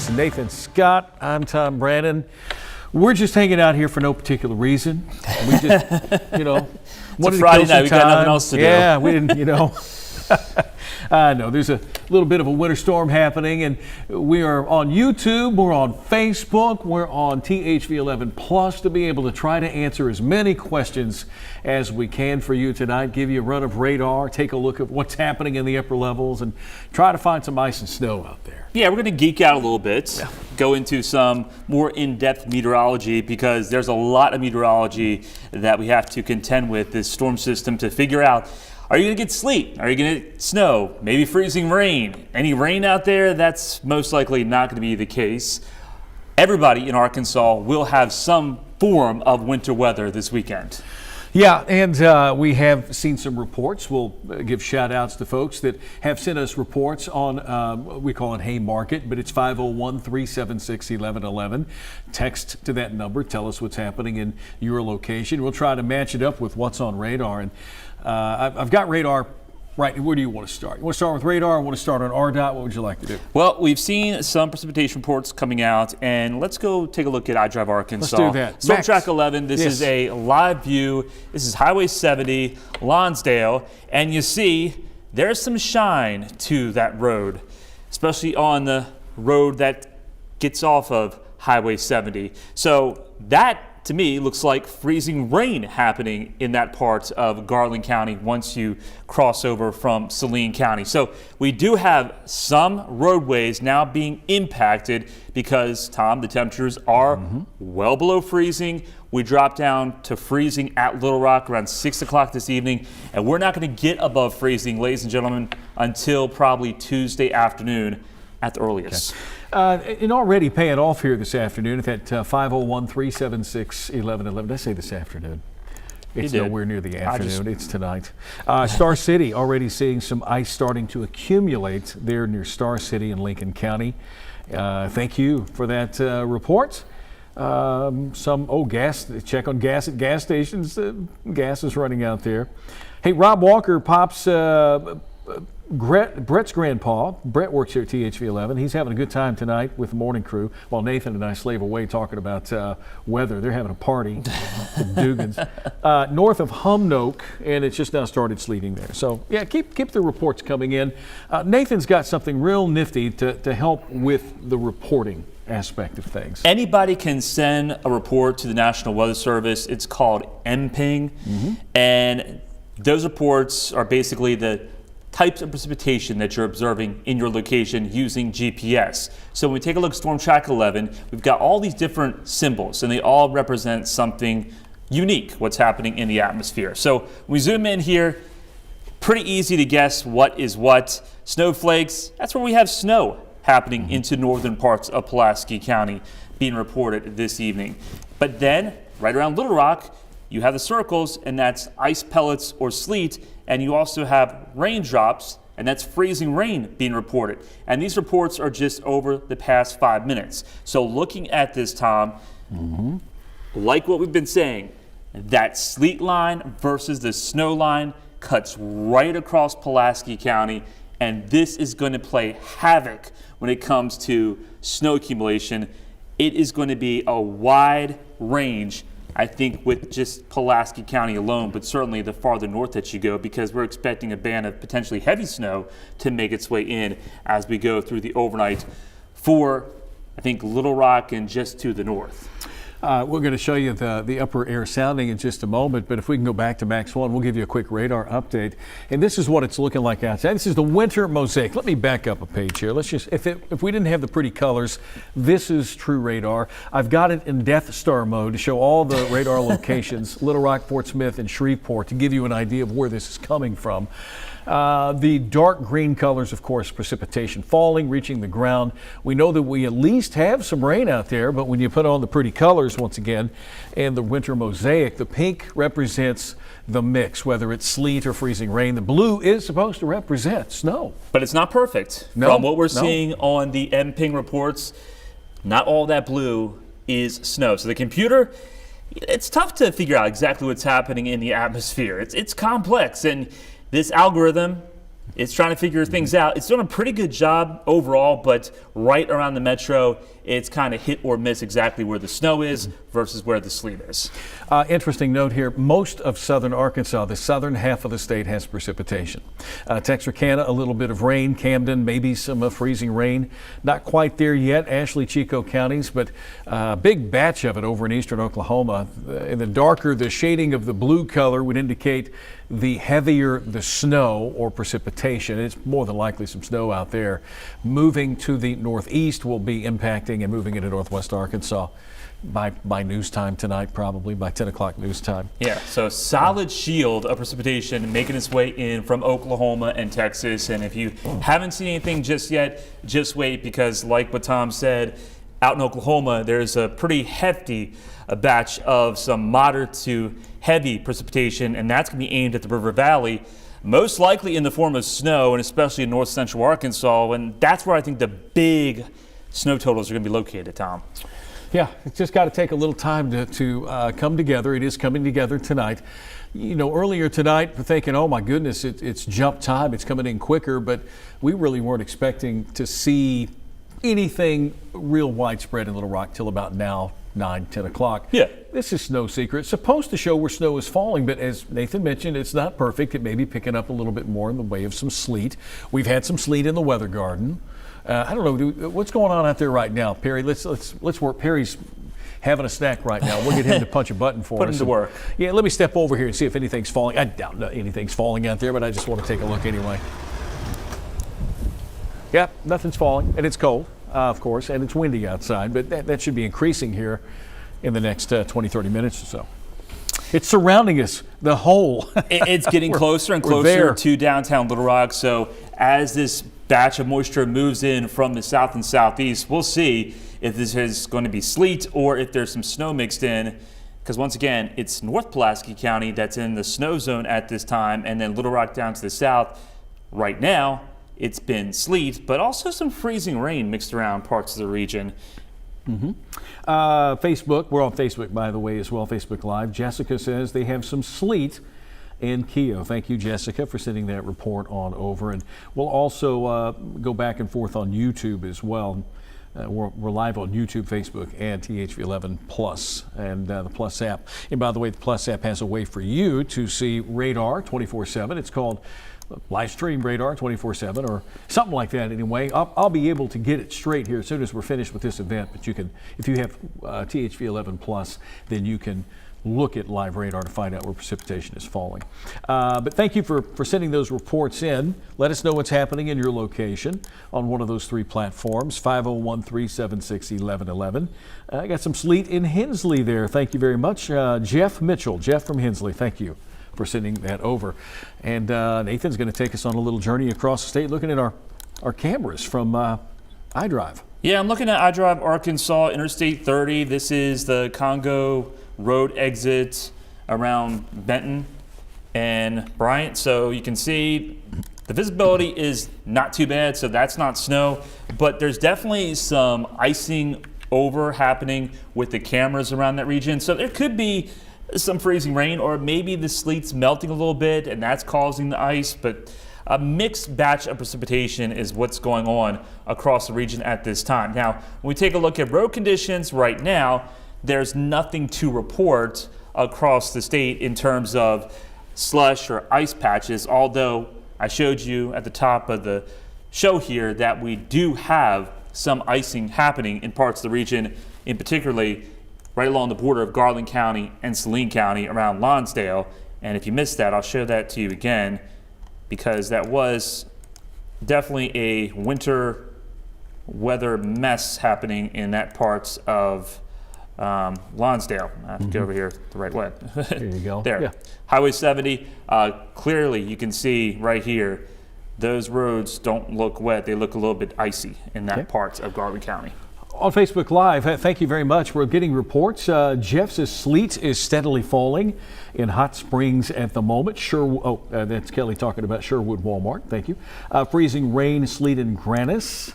Brannon and Nathan Scott. I'm Tom Brannon. We're just hanging out here for no particular reason. We just, It's a Friday night. We got nothing else to do. Yeah, we didn't, I know there's a little bit of a winter storm happening, and we are on YouTube, we're on Facebook, we're on THV11 Plus to be able to try to answer as many questions as we can for you tonight, give you a run of radar, take a look at what's happening in the upper levels, and try to find some ice and snow out there. Yeah, we're going to geek out a little bit, go into some more in-depth meteorology, because there's a lot of meteorology that we have to contend with this storm system to figure out. Are you going to get sleet? Are you going to get snow? Maybe freezing rain? Any rain out there? That's most likely not going to be the case. Everybody in Arkansas will have some form of winter weather this weekend. Yeah, and we have seen some reports. We'll give shout outs to folks that have sent us reports on, we call it Haymarket, but it's 501-376-1111. Text to that number. Tell us what's happening in your location. We'll try to match it up with what's on radar. And I've got radar. Right, where do you want to start? You want to start with radar or want to start on RDOT? What would you like to do? Well, we've seen some precipitation reports coming out, and let's go take a look at iDrive Arkansas. Let's do that. Storm Track 11, this Yes. is a live view. This is Highway 70, Lonsdale, and you see there's some shine to that road, especially on the road that gets off of Highway 70. So that, to me, looks like freezing rain happening in that part of Garland County once you cross over from Saline County. So we do have some roadways now being impacted because, Tom, the temperatures are well below freezing. We dropped down to freezing at Little Rock around 6 o'clock this evening, and we're not going to get above freezing, ladies and gentlemen, until probably Tuesday afternoon at the earliest. Okay. And already paying off here this afternoon at that 501-376-1111. Did I say this afternoon? It's nowhere near the afternoon. It's tonight. Star City already seeing some ice starting to accumulate there near Star City in Lincoln County. Thank you for that report. Gas. Check on gas at gas stations. Gas is running out there. Hey, Rob Walker pops Brett's grandpa. Brett works here at THV11. He's having a good time tonight with the morning crew while Nathan and I slave away talking about weather. They're having a party at Dugan's north of Humnoke, and it's just now started sleeting there. So yeah, keep the reports coming in. Nathan's got something real nifty to help with the reporting aspect of things. Anybody can send a report to the National Weather Service. It's called MPING, and those reports are basically the types of precipitation that you're observing in your location using GPS. So when we take a look at Storm Track 11, we've got all these different symbols, and they all represent something unique, what's happening in the atmosphere. So when we zoom in here, pretty easy to guess what is what. Snowflakes, that's where we have snow happening into northern parts of Pulaski County being reported this evening. But then, right around Little Rock, you have the circles, and that's ice pellets or sleet, and you also have raindrops, and that's freezing rain being reported. And these reports are just over the past 5 minutes. So looking at this, Tom, like what we've been saying, that sleet line versus the snow line cuts right across Pulaski County, and this is going to play havoc when it comes to snow accumulation. It is going to be a wide range, I think, with just Pulaski County alone, but certainly the farther north that you go, because we're expecting a band of potentially heavy snow to make its way in as we go through the overnight for, I think, Little Rock and just to the north. We're going to show you the upper air sounding in just a moment, but if we can go back to Max 1, we'll give you a quick radar update. And this is what it's looking like outside. This is the winter mosaic. Let me back up a page here. Let's just, if we didn't have the pretty colors, this is true radar. I've got it in Death Star mode to show all the radar locations, Little Rock, Fort Smith, and Shreveport, to give you an idea of where this is coming from. The dark green colors, of course, precipitation falling, reaching the ground. We know that we at least have some rain out there, but when you put on the pretty colors once again and the winter mosaic, the pink represents the mix, whether it's sleet or freezing rain. The blue is supposed to represent snow. But it's not perfect. From what we're seeing on the MPING reports, not all that blue is snow. So the computer, it's tough to figure out exactly what's happening in the atmosphere. It's complex, and this algorithm It's trying to figure things out. It's doing a pretty good job overall, but right around the metro, it's kind of hit or miss exactly where the snow is versus where the sleet is. Interesting note here, most of southern Arkansas, the southern half of the state, has precipitation. Texarkana, a little bit of rain. Camden, maybe some freezing rain. Not quite there yet, Ashley, Chico counties, but a big batch of it over in eastern Oklahoma. In the darker, the shading of the blue color would indicate the heavier the snow or precipitation. It's more than likely some snow out there. Moving to the northeast will be impacting and moving into northwest Arkansas by news time tonight, probably by 10 o'clock news time. Yeah, so solid shield of precipitation making its way in from Oklahoma and Texas. And if you haven't seen anything just yet, just wait, because like what Tom said, out in Oklahoma, there's a pretty hefty batch of some moderate to heavy precipitation, and that's going to be aimed at the river valley, most likely in the form of snow, and especially in north central Arkansas. And that's where I think the big snow totals are going to be located, Tom. Yeah, it's just got to take a little time to come together. It is coming together tonight. You know, earlier tonight, we're thinking, oh my goodness, it's jump time. It's coming in quicker, but we really weren't expecting to see anything real widespread in Little Rock till about now, 9, 10 o'clock. Yeah. This is no secret. It's supposed to show where snow is falling, but as Nathan mentioned, it's not perfect. It may be picking up a little bit more in the way of some sleet. We've had some sleet in the weather garden. I don't know, what's going on out there right now, Perry? Let's work. Perry's having a snack right now. We'll get him to punch a button for us. Put him to work. Yeah, let me step over here and see if anything's falling. I doubt anything's falling out there, but I just want to take a look anyway. Yeah, nothing's falling, and it's cold, of course, and it's windy outside, but that should be increasing here in the next 20, 30 minutes or so. It's surrounding us, the whole. It's getting closer and closer to downtown Little Rock, so as this batch of moisture moves in from the south and southeast, we'll see if this is going to be sleet or if there's some snow mixed in, because once again, it's North Pulaski County that's in the snow zone at this time, and then Little Rock down to the south. Right now, it's been sleet, but also some freezing rain mixed around parts of the region. Facebook, we're on Facebook, by the way, as well, Facebook Live. Jessica says they have some sleet in Keogh. Thank you, Jessica, for sending that report on over. And we'll also go back and forth on YouTube as well. We're live on YouTube, Facebook, and THV11 Plus and the Plus app. And by the way, the Plus app has a way for you to see radar 24/7. It's called live stream radar 24/7 or something like that anyway. I'll be able to get it straight here as soon as we're finished with this event, but you can, if you have THV11 Plus, then you can look at live radar to find out where precipitation is falling. But thank you for sending those reports in. Let us know what's happening in your location on one of those three platforms, 501-376-1111. I got some sleet in Hensley there. Thank you very much. Jeff Mitchell, Jeff from Hensley, thank you for sending that over. And Nathan's going to take us on a little journey across the state looking at our cameras from iDrive. Yeah, I'm looking at iDrive Arkansas, Interstate 30. This is the Congo Road exit around Benton and Bryant. So you can see the visibility is not too bad, so that's not snow, but there's definitely some icing over happening with the cameras around that region. So there could be some freezing rain, or maybe the sleet's melting a little bit and that's causing the ice, but a mixed batch of precipitation is what's going on across the region at this time. Now, when we take a look at road conditions right now, there's nothing to report across the state in terms of slush or ice patches, although I showed you at the top of the show here that we do have some icing happening in parts of the region, in particularly right along the border of Garland County and Saline County around Lonsdale. And if you missed that, I'll show that to you again, because that was definitely a winter weather mess happening in that parts of Lonsdale. I have to go over here the right way. There you go. There. Yeah. Highway 70, clearly you can see right here, those roads don't look wet. They look a little bit icy in that part of Garland County. On Facebook Live, thank you very much. We're getting reports. Jeff says sleet is steadily falling in Hot Springs at the moment. That's Kelly talking about Sherwood Walmart. Thank you. Freezing rain, sleet in Grannis.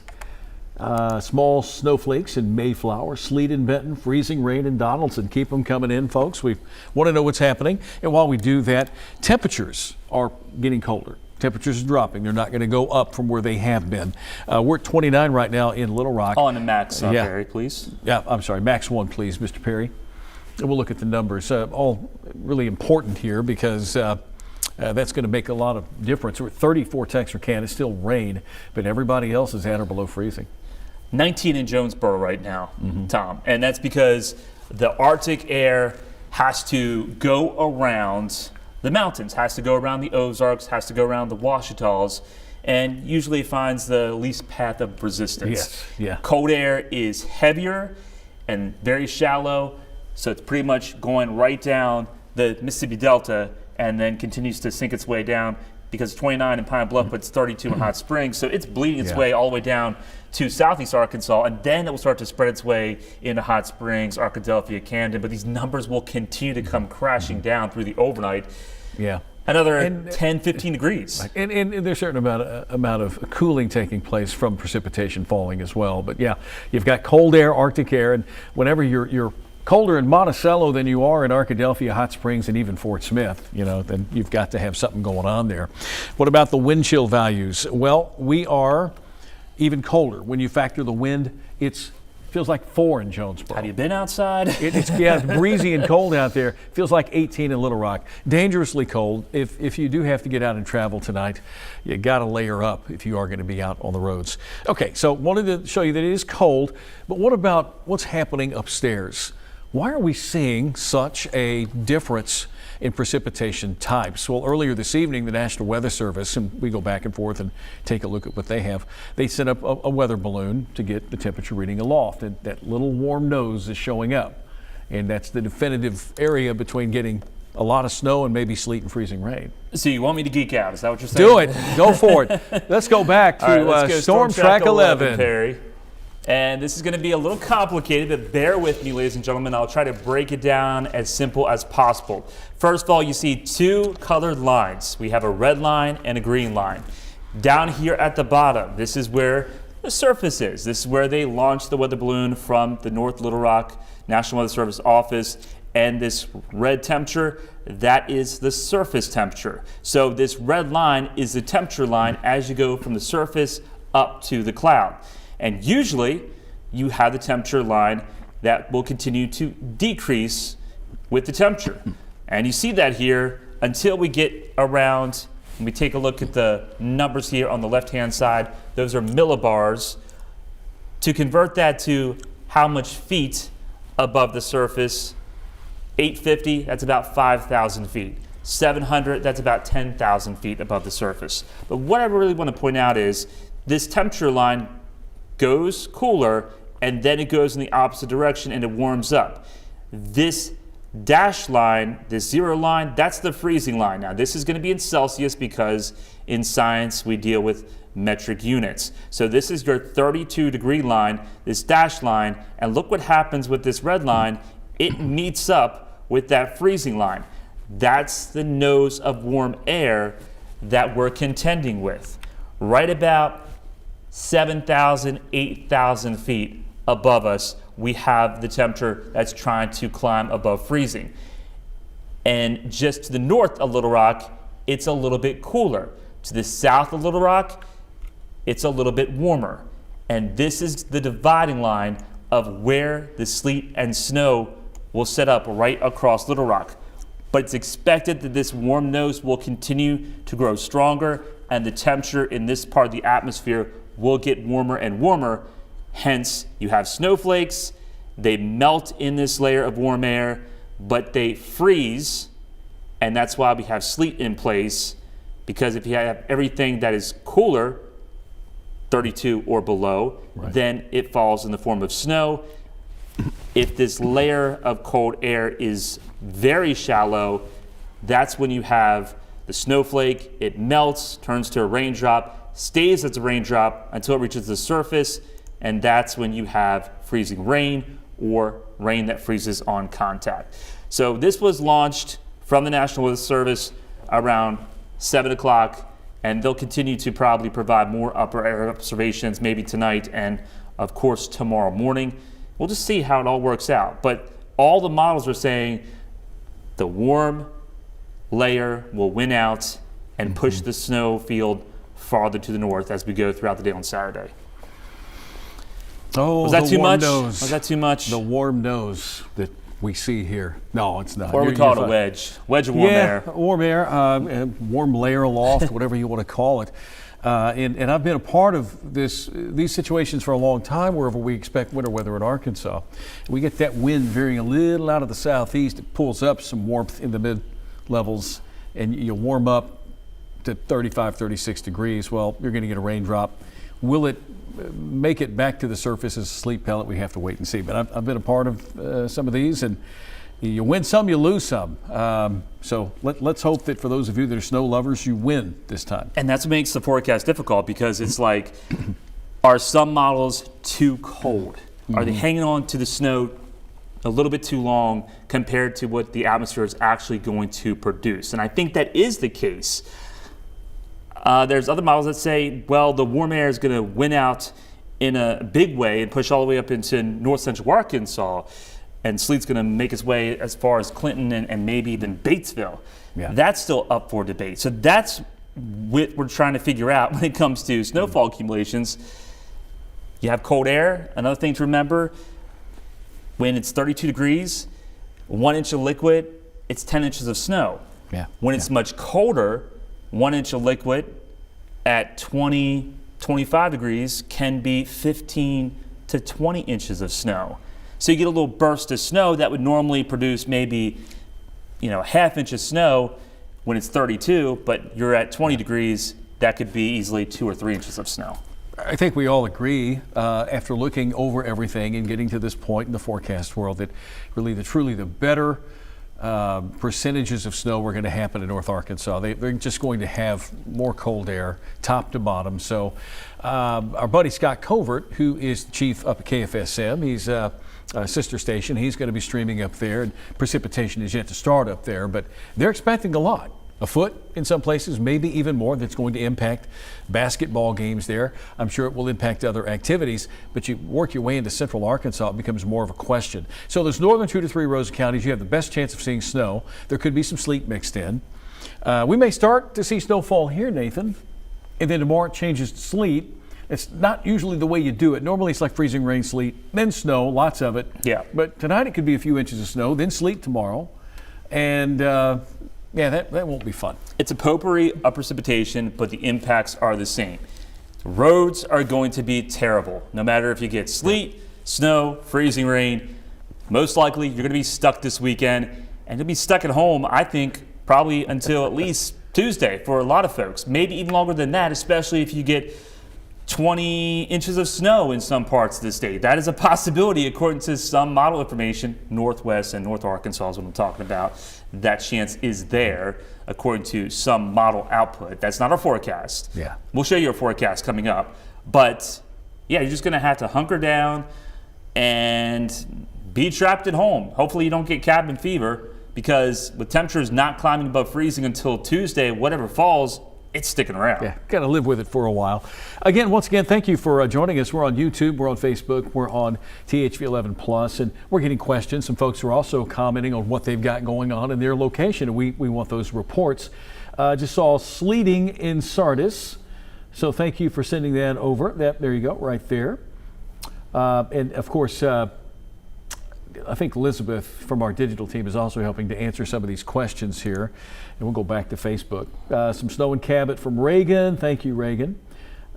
Small snowflakes in Mayflower, sleet in Benton, freezing rain in Donaldson. Keep them coming in, folks. We want to know what's happening. And while we do that, temperatures are getting colder. Temperatures are dropping. They're not going to go up from where they have been. We're at 29 right now in Little Rock. On the max, Yeah. Perry, please. Yeah, I'm sorry, max 1, please, Mr. Perry. And we'll look at the numbers. All really important here because that's going to make a lot of difference. We're at 34 Texarkana. It's still rain, but everybody else is at or below freezing. 19 in Jonesboro right now, Tom. And that's because the Arctic air has to go around the mountains, has to go around the Ozarks, has to go around the Ouachitas, and usually finds the least path of resistance. Yes, yeah. Cold air is heavier and very shallow, so it's pretty much going right down the Mississippi Delta and then continues to sink its way down because 29 in Pine Bluff, but it's 32 in Hot Springs, so it's bleeding its way all the way down to southeast Arkansas, and then it will start to spread its way into Hot Springs, Arkadelphia, Camden, but these numbers will continue to come crashing down through the overnight. Yeah. Another 10, 15 degrees. And there's a certain amount of cooling taking place from precipitation falling as well. But yeah, you've got cold air, Arctic air, and whenever you're colder in Monticello than you are in Arkadelphia, Hot Springs, and even Fort Smith, then you've got to have something going on there. What about the wind chill values? Well, we are even colder. When you factor the wind, it feels like 4 in Jonesboro. Have you been outside? It's breezy and cold out there. Feels like 18 in Little Rock. Dangerously cold. If you do have to get out and travel tonight, you got to layer up if you are going to be out on the roads. Okay, so wanted to show you that it is cold, but what about what's happening upstairs? Why are we seeing such a difference in precipitation types? Well, earlier this evening, the National Weather Service, and we go back and forth and take a look at what they have, they sent up a weather balloon to get the temperature reading aloft, and that little warm nose is showing up. And that's the definitive area between getting a lot of snow and maybe sleet and freezing rain. So you want me to geek out? Is that what you're saying? Do it. Go for it. Let's go back to let's go Storm Track 11. Perry. And this is going to be a little complicated, but bear with me, ladies and gentlemen. I'll try to break it down as simple as possible. First of all, you see 2 colored lines. We have a red line and a green line. Down here at the bottom, this is where the surface is. This is where they launched the weather balloon from the North Little Rock National Weather Service office. And this red temperature, that is the surface temperature. So this red line is the temperature line as you go from the surface up to the cloud. And usually you have the temperature line that will continue to decrease with the temperature. And you see that here until we get around, and we take a look at the numbers here on the left-hand side. Those are millibars. To convert that to how much feet above the surface, 850, that's about 5,000 feet. 700, that's about 10,000 feet above the surface. But what I really want to point out is this temperature line goes cooler and then it goes in the opposite direction and it warms up. This dashed line, this 0 line, that's the freezing line. Now this is going to be in Celsius because in science we deal with metric units. So this is your 32-degree line, this dashed line, and look what happens with this red line. It meets up with that freezing line. That's the nose of warm air that we're contending with. Right about 7,000, 8,000 feet above us, we have the temperature that's trying to climb above freezing. And just to the north of Little Rock, it's a little bit cooler. To the south of Little Rock, it's a little bit warmer. And this is the dividing line of where the sleet and snow will set up right across Little Rock. But it's expected that this warm nose will continue to grow stronger and the temperature in this part of the atmosphere will get warmer and warmer. Hence, you have snowflakes. They melt in this layer of warm air, but they freeze, and that's why we have sleet in place, because if you have everything that is cooler, 32 or below, then it falls in the form of snow. If this layer of cold air is very shallow, that's when you have the snowflake. It melts, turns to a raindrop, stays as a raindrop until it reaches the surface, and that's when you have freezing rain or rain that freezes on contact. So this was launched from the National Weather Service around 7 o'clock, and they'll continue to probably provide more upper air observations maybe tonight and of course tomorrow morning. We'll just see how it all works out. But all the models are saying the warm layer will win out and push the snow field farther to the north as we go throughout the day on Saturday. Oh, Was that the too warm much? nose. Was that too much? The warm nose that we see here. No, it's not. Or we call it a wedge. Wedge of warm air. Warm air, warm layer aloft, whatever you want to call it. And I've been a part of these situations for a long time wherever we expect winter weather in Arkansas. We get that wind veering a little out of the southeast. It pulls up some warmth in the mid-levels, and you warm up to 35, 36 degrees. Well, you're going to get a raindrop. Will it make it back to the surface as a sleet pellet? We have to wait and see. But I've been a part of some of these, and you win some, you lose some. So let's hope that for those of you that are snow lovers, you win this time. And that's what makes the forecast difficult, because it's like, are some models too cold? Are they hanging on to the snow a little bit too long compared to what the atmosphere is actually going to produce? And I think that is the case. There's other models that say, well, the warm air is going to win out in a big way and push all the way up into north central Arkansas, and sleet's going to make its way as far as Clinton and maybe even Batesville. Yeah. That's still up for debate. So that's what we're trying to figure out when it comes to snowfall accumulations. You have cold air. Another thing to remember, when it's 32 degrees, 1 inch of liquid, it's 10 inches of snow. Yeah. When it's much colder, 1 inch of liquid at 20, 25 degrees can be 15 to 20 inches of snow. So you get a little burst of snow that would normally produce maybe, a half inch of snow when it's 32, but you're at 20 degrees, that could be easily 2 or 3 inches of snow. I think we all agree, after looking over everything and getting to this point in the forecast world, that really truly the better percentages of snow were going to happen in North Arkansas. They're just going to have more cold air, top to bottom. So our buddy Scott Covert, who is the chief up at KFSM, he's a sister station, he's going to be streaming up there, and precipitation is yet to start up there, but they're expecting a lot. A foot in some places, maybe even more. That's going to impact basketball games there. I'm sure it will impact other activities, but you work your way into central Arkansas, it becomes more of a question. So those northern 2 to 3 rows of counties, you have the best chance of seeing snow. There could be some sleet mixed in. We may start to see snowfall here, Nathan, and then tomorrow it changes to sleet. It's not usually the way you do it. Normally it's like freezing rain, sleet, then snow, lots of it. Yeah. But tonight it could be a few inches of snow, then sleet tomorrow, and yeah, that won't be fun. It's a potpourri of precipitation, but the impacts are the same. The roads are going to be terrible. No matter if you get sleet, snow, freezing rain, most likely you're going to be stuck this weekend, and you'll be stuck at home, I think, probably until at least Tuesday for a lot of folks. Maybe even longer than that, especially if you get 20 inches of snow in some parts of the state. That is a possibility according to some model information. Northwest and North Arkansas is what I'm talking about. That chance is there according to some model output. That's not our forecast. Yeah. We'll show you a forecast coming up. But yeah, you're just going to have to hunker down and be trapped at home. Hopefully you don't get cabin fever, because with temperatures not climbing above freezing until Tuesday, whatever falls, it's sticking around. Yeah, got to live with it for a while. Again, once again, thank you for joining us. We're on YouTube, we're on Facebook, we're on THV11 Plus, and we're getting questions. Some folks are also commenting on what they've got going on in their location, and we want those reports. Just saw sleeting in Sardis, so thank you for sending that over. There you go, right there. And of course, I think Elizabeth from our digital team is also helping to answer some of these questions here. And we'll go back to Facebook. Some snow in Cabot from Reagan. Thank you, Reagan.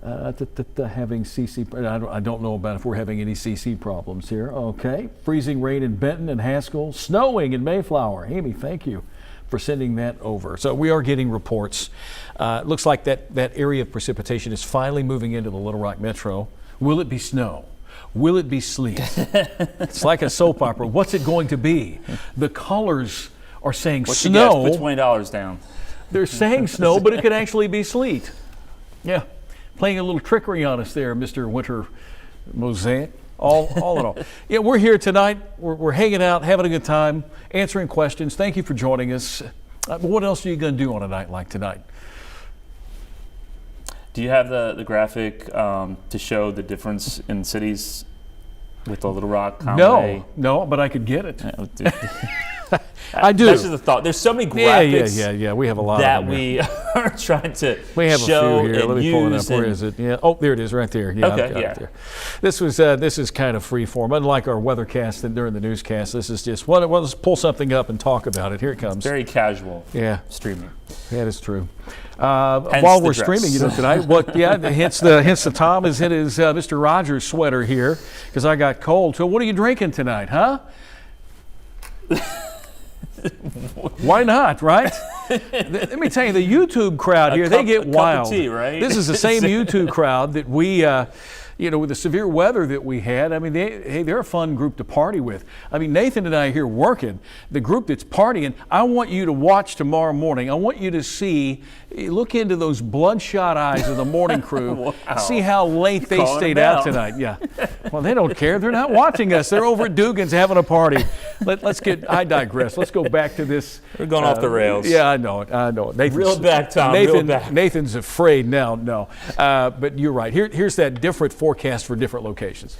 Having CC, I don't know about if we're having any CC problems here. Okay. Freezing rain in Benton and Haskell. Snowing in Mayflower. Amy, thank you for sending that over. So we are getting reports. It looks like that area of precipitation is finally moving into the Little Rock Metro. Will it be snow? Will it be sleet? It's like a soap opera. What's it going to be? The colors are saying What's snow. Put $20 down. They're saying snow, but it could actually be sleet. Yeah, playing a little trickery on us there, Mr. Winter Mosaic. All in all. Yeah, we're here tonight. We're hanging out, having a good time, answering questions. Thank you for joining us. What else are you going to do on a night like tonight? Do you have the graphic to show the difference in cities with the Little Rock, Conway? No, but I could get it. I do. That's just a thought. There's so many graphics. Yeah. We have a lot that of them we are trying to We have show a few here. and Let me pull it up. use Where and- is it? Yeah. Oh, there it is, right there. Yeah, Okay, I've got yeah. it there. This is kind of free form, unlike our weathercast and during the newscast. This is just well, let's pull something up and talk about it. Here it comes. Very casual. Yeah. Streaming. That is true. While we're the dress. streaming, tonight, hence the Tom is in his Mr. Rogers sweater here because I got cold. So what are you drinking tonight, huh? Why not, right? Let me tell you, the YouTube crowd here, they get a cup wild. of tea, right? This is the same YouTube crowd that we, with the severe weather that we had. I mean, they're a fun group to party with. I mean, Nathan and I are here working. The group that's partying, I want you to watch tomorrow morning. I want you to look into those bloodshot eyes of the morning crew. Wow. See how late they calling stayed them out out. tonight. Yeah. Well, they don't care. They're not watching us. They're over at Dugan's having a party. I digress. Let's go back to this. We're going off the rails. Yeah, I know it. Nathan's, Reel it back, Tom. Reel it back. Nathan's afraid now. No. But you're right. Here's that different forecast for different locations.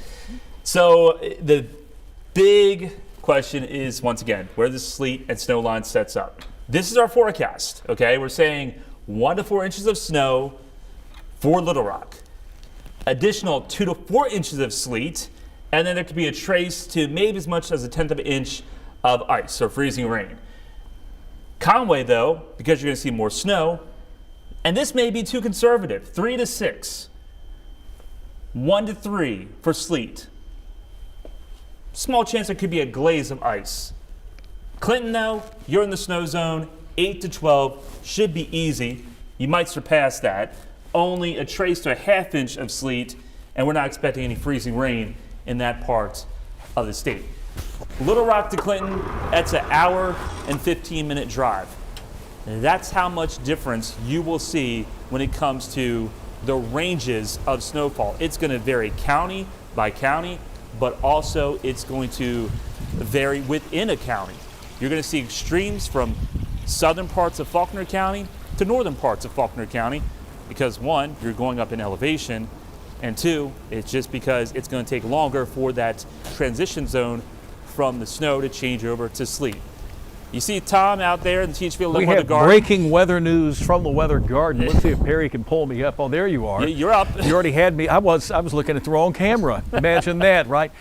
So the big question is, once again, where the sleet and snow line sets up. This is our forecast, okay? We're saying 1 to 4 inches of snow for Little Rock. Additional 2 to 4 inches of sleet, and then there could be a trace to maybe as much as 1/10 of an inch of ice or freezing rain. Conway, though, because you're going to see more snow, and this may be too conservative, 3 to 6. 1 to 3 for sleet. Small chance there could be a glaze of ice. Clinton, though, you're in the snow zone. 8 to 12 should be easy. You might surpass that. Only a trace to a 1/2 inch of sleet, and we're not expecting any freezing rain in that part of the state. Little Rock to Clinton, that's an hour and 15-minute drive. And that's how much difference you will see when it comes to the ranges of snowfall. It's going to vary county by county, but also it's going to vary within a county. You're going to see extremes from southern parts of Faulkner County to northern parts of Faulkner County because, one, you're going up in elevation, and two, it's just because it's going to take longer for that transition zone from the snow to change over to sleet. You see Tom out there in the Teachfield We Weather have Garden. breaking weather news from the Weather Garden. Let's see if Perry can pull me up. Oh, there you are. You're up. You already had me. I was looking at the wrong camera. Imagine that, right?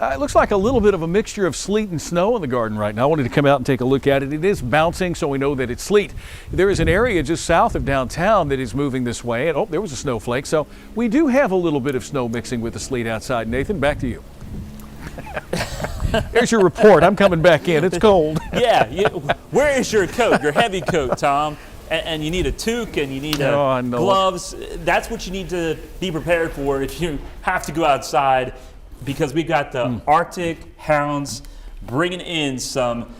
It looks like a little bit of a mixture of sleet and snow in the garden right now. I wanted to come out and take a look at it. It is bouncing, so we know that it's sleet. There is an area just south of downtown that is moving this way. And, there was a snowflake. So we do have a little bit of snow mixing with the sleet outside. Nathan, back to you. There's your report. I'm coming back in. It's cold. Yeah. Where is your coat, your heavy coat, Tom? And you need a toque and you need gloves. That's what you need to be prepared for if you have to go outside, because we got the Arctic hounds bringing in some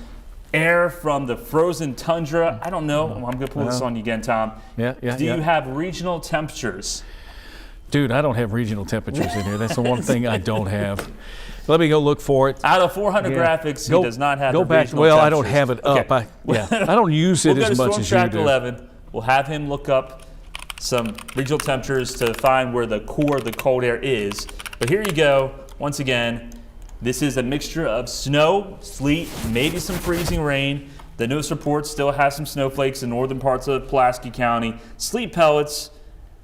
air from the frozen tundra. I don't know. I'm going to pull this on you again, Tom. Yeah. Do you have regional temperatures? Dude, I don't have regional temperatures in here. That's the one thing I don't have. Let me go look for it. Out of 400 graphics, he does not have the regional Well, I temperatures. don't have it up. Okay. I don't use it We'll as go to much as Storm you Track do. 11. We'll have him look up some regional temperatures to find where the core of the cold air is. But here you go. Once again, this is a mixture of snow, sleet, maybe some freezing rain. The newest report still has some snowflakes in northern parts of Pulaski County. Sleet pellets,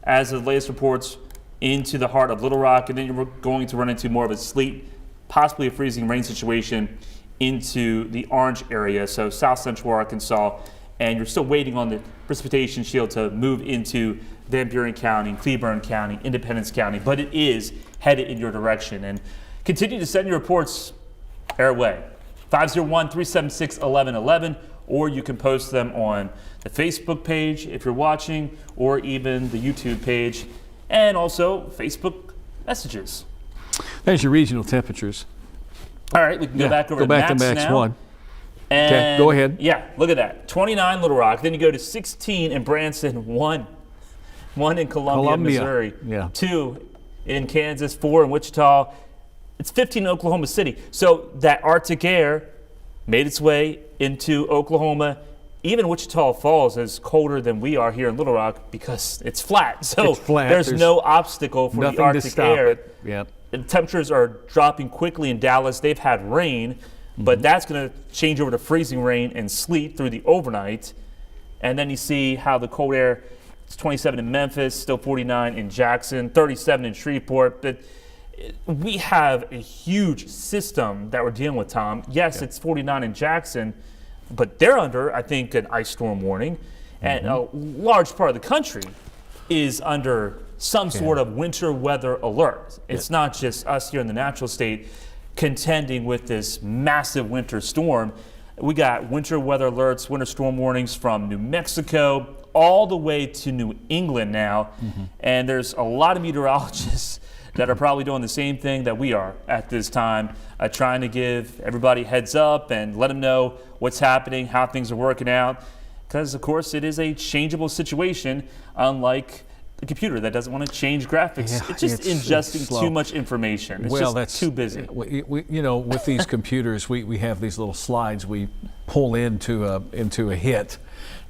as the latest reports, into the heart of Little Rock. And then you're going to run into more of a sleet, possibly a freezing rain situation into the orange area, so south central Arkansas. And you're still waiting on the precipitation shield to move into Van Buren County, Cleburne County, Independence County, but it is headed in your direction. And continue to send your reports our way, 501-376-1111, or you can post them on the Facebook page if you're watching, or even the YouTube page, and also Facebook messages. There's your regional temperatures. All right, we can go back over to Max now. 1. And Okay, go ahead. Yeah, look at that. 29 Little Rock. Then you go to 16 in Branson, 1 in Columbia, Missouri, Yeah. 2 in Kansas, 4 in Wichita. It's 15 in Oklahoma City. So that Arctic air made its way into Oklahoma. Even Wichita Falls is colder than we are here in Little Rock because it's flat. So It's flat. there's no obstacle for the Nothing to Arctic stop air. it. Yeah. The temperatures are dropping quickly in Dallas. They've had rain. but that's going to change over to freezing rain and sleet through the overnight. And then you see how the cold air, it's 27 in Memphis, still 49 in Jackson, 37 in Shreveport. But we have a huge system that we're dealing with, Tom. Yes, it's 49 in Jackson, but they're under, I think, an ice storm warning. And a large part of the country is under some sort of winter weather alert. It's not just us here in the natural state contending with this massive winter storm. We got winter weather alerts, winter storm warnings from New Mexico all the way to New England now. And there's a lot of meteorologists that are probably doing the same thing that we are at this time, trying to give everybody heads up and let them know what's happening, how things are working out. Because, of course, it is a changeable situation, unlike the computer that doesn't want to change graphics. Yeah, it's just ingesting too much information. It's just that's too busy. With these computers, we have these little slides we pull into a hit,